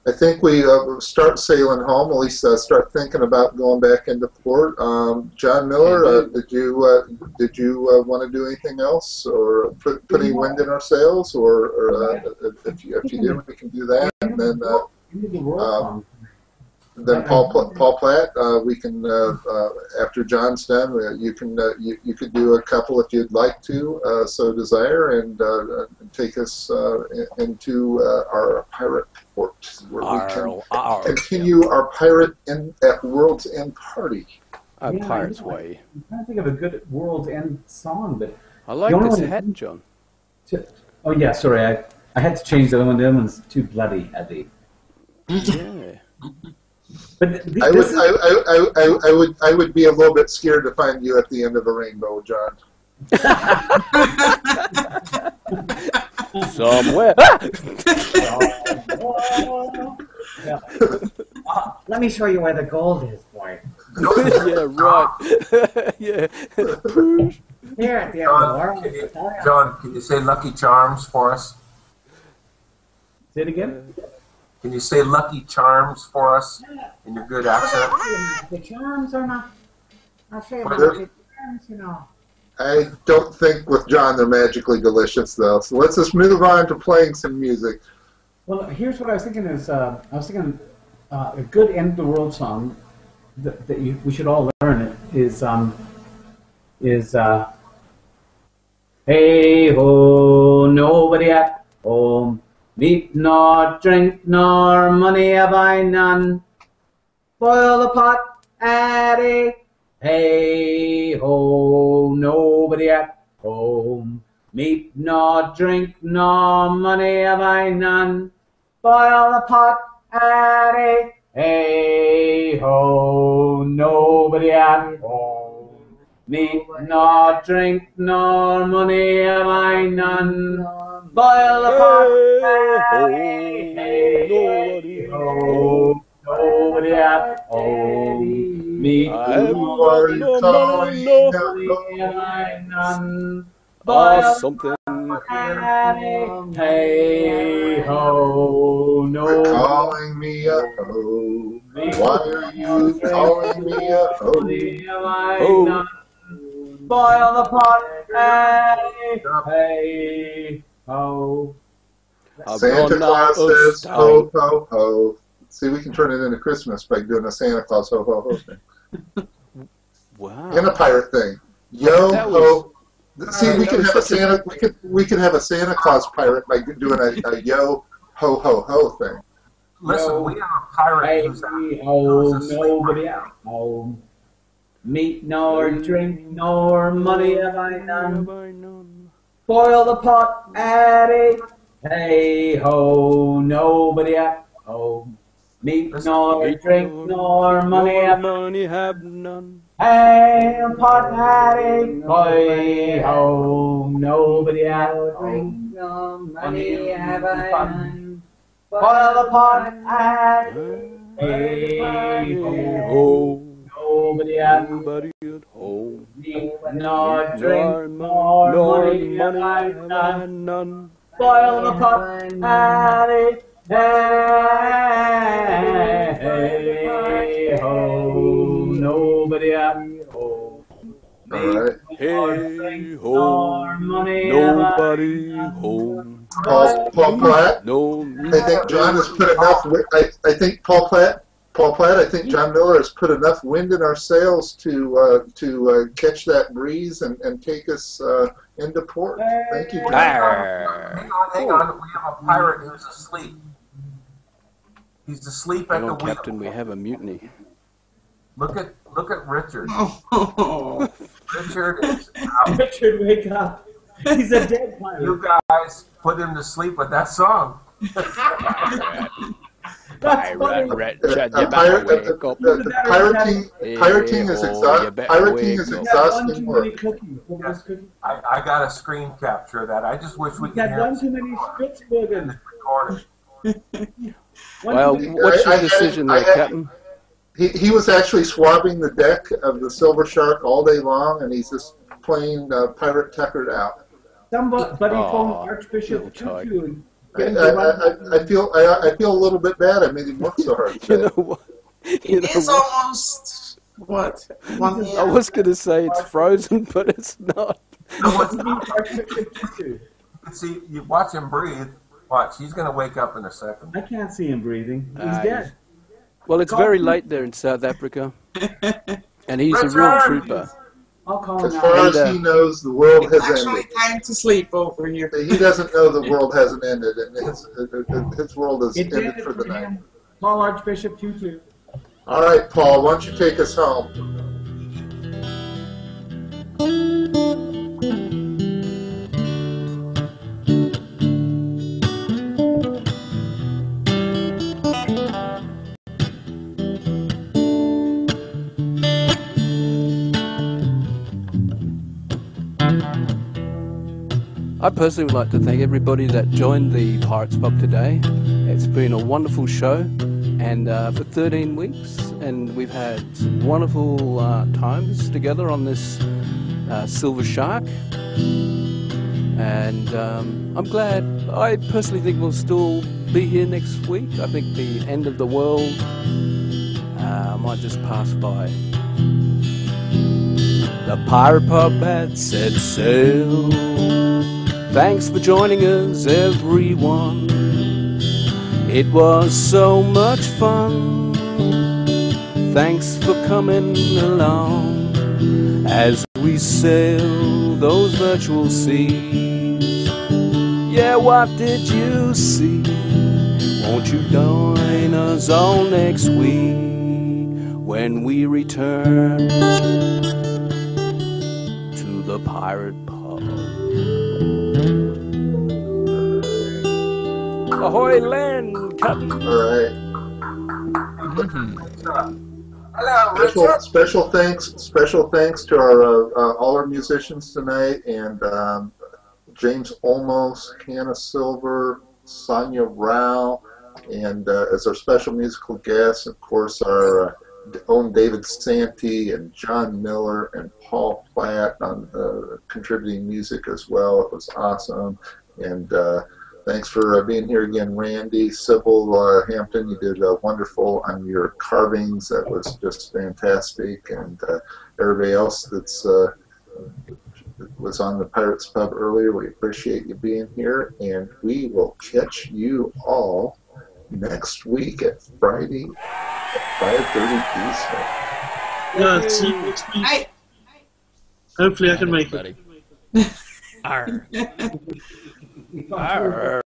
I think we start sailing home. At least start thinking about going back into port. John Miller, did you want to do anything else, or put any wind in our sails, or if you do, we can do that, and then Paul Platt, we can after John's done, you could do a couple if you'd like to, so desire, and take us into our pirate port, where we can continue our pirate at World's End party. Our Pirate's Way. I'm trying to think of a good World's End song, but I like this hat, John. Oh yeah, sorry, I had to change the one. The other one's too bloody heavy. Yeah. But I would be a little bit scared to find you at the end of a rainbow, John. Somewhere. Let me show you where the gold is, boy. Yeah, right. Yeah. Here at the end of the world. John, can you say Lucky Charms for us? Say it again. Can you say Lucky Charms for us in your good accent? The charms are not. I'll show you Well, the charms, you know. I don't think with John they're magically delicious, though. So let's just move on to playing some music. Well, here's what I was thinking is, a good end of the world song that we should all learn is hey ho, nobody at home, meat nor drink nor money have I none, boil the pot at a hey ho, nobody at home, meat nor drink nor money have I none, boil the pot at a hey ho, nobody at home, meat nor drink nor money have I none, boil the pot at a hey ho, nobody at home, meat nor drink nor money have I none, boil something. Hey ho, no. You're calling me a ho. Why are you calling me a ho? Oh. Boil the pot. Hey ho. Santa Claus says ho ho ho. See, we can turn it into Christmas by doing a Santa Claus ho ho ho thing. Wow. And a pirate thing. Yo ho. See, we can have a Santa. We can have a Santa Claus pirate by doing a yo ho ho ho thing. Listen, we have a pirate who's nobody at home. Meat nor drink nor money have I none. Boil the pot at a hey ho, nobody at home. Meat nor drink nor money have none. Hey, pot at a hey ho, nobody at home. Money have I none. Boil the pot at hey ho, nobody at home. Eat nor drink nor money have I none. Boil the pot and eat. Hey ho, nobody at home. All right. Hey ho, nobody home. Paul Platt. No, I think John has put enough. I think Paul Platt. I think John Miller has put enough wind in our sails to catch that breeze and take us into port. Thank you, John. Hang on. We have a pirate who's asleep. He's asleep at the wheel. Captain, we have a mutiny. Look at Richard. Richard is out. Richard, wake up. He's a dead pirate. You guys put him to sleep with that song. Pirating is exhausting work. I got a screen capture of that. I just wish we could hear one too many Spitzbergen. Well, what's your decision there, Captain? He was actually swabbing the deck of the Silver Shark all day long, and he's just playing Pirate Tuckered out. Somebody phone Archbishop Tutu. I feel a little bit bad. I made him work so hard. You know what? It is almost what? I was going to say it's frozen, but it's not. See, you watch him breathe. Watch, he's going to wake up in a second. I can't see him breathing. He's dead. Well, it's very late there in South Africa, and he's a real trooper. As far as he knows, the world has ended. Time to sleep over here. He doesn't know the world hasn't ended, and his world has ended for the night. Paul Archbishop Tutu. All right, Paul, why don't you take us home? I personally would like to thank everybody that joined the Pirates Pub today. It's been a wonderful show, and for 13 weeks, and we've had some wonderful times together on this Silver Shark. And I'm glad. I personally think we'll still be here next week. I think the end of the world might just pass by. The Pirate Pub had set sail. Thanks for joining us, everyone. It was so much fun. Thanks for coming along as we sail those virtual seas. Yeah, what did you see? Won't you join us all next week when we return to the Pirate Pub? Ahoy, land, Captain. All right. Hello, special thanks to our all our musicians tonight, and James Olmos, Hannah Silver, Sonia Rao, and as our special musical guests, of course, our own David Santy and John Miller and Paul Platt on contributing music as well. It was awesome. And thanks for being here again, Randy. Sybil Hampton, you did wonderful on your carvings. That was just fantastic. And everybody else that's was on the Pirates Pub earlier, we appreciate you being here. And we will catch you all next week at Friday at 5:30 Eastern. Yeah, see you next week. Hopefully I can make it. Arr. Arr.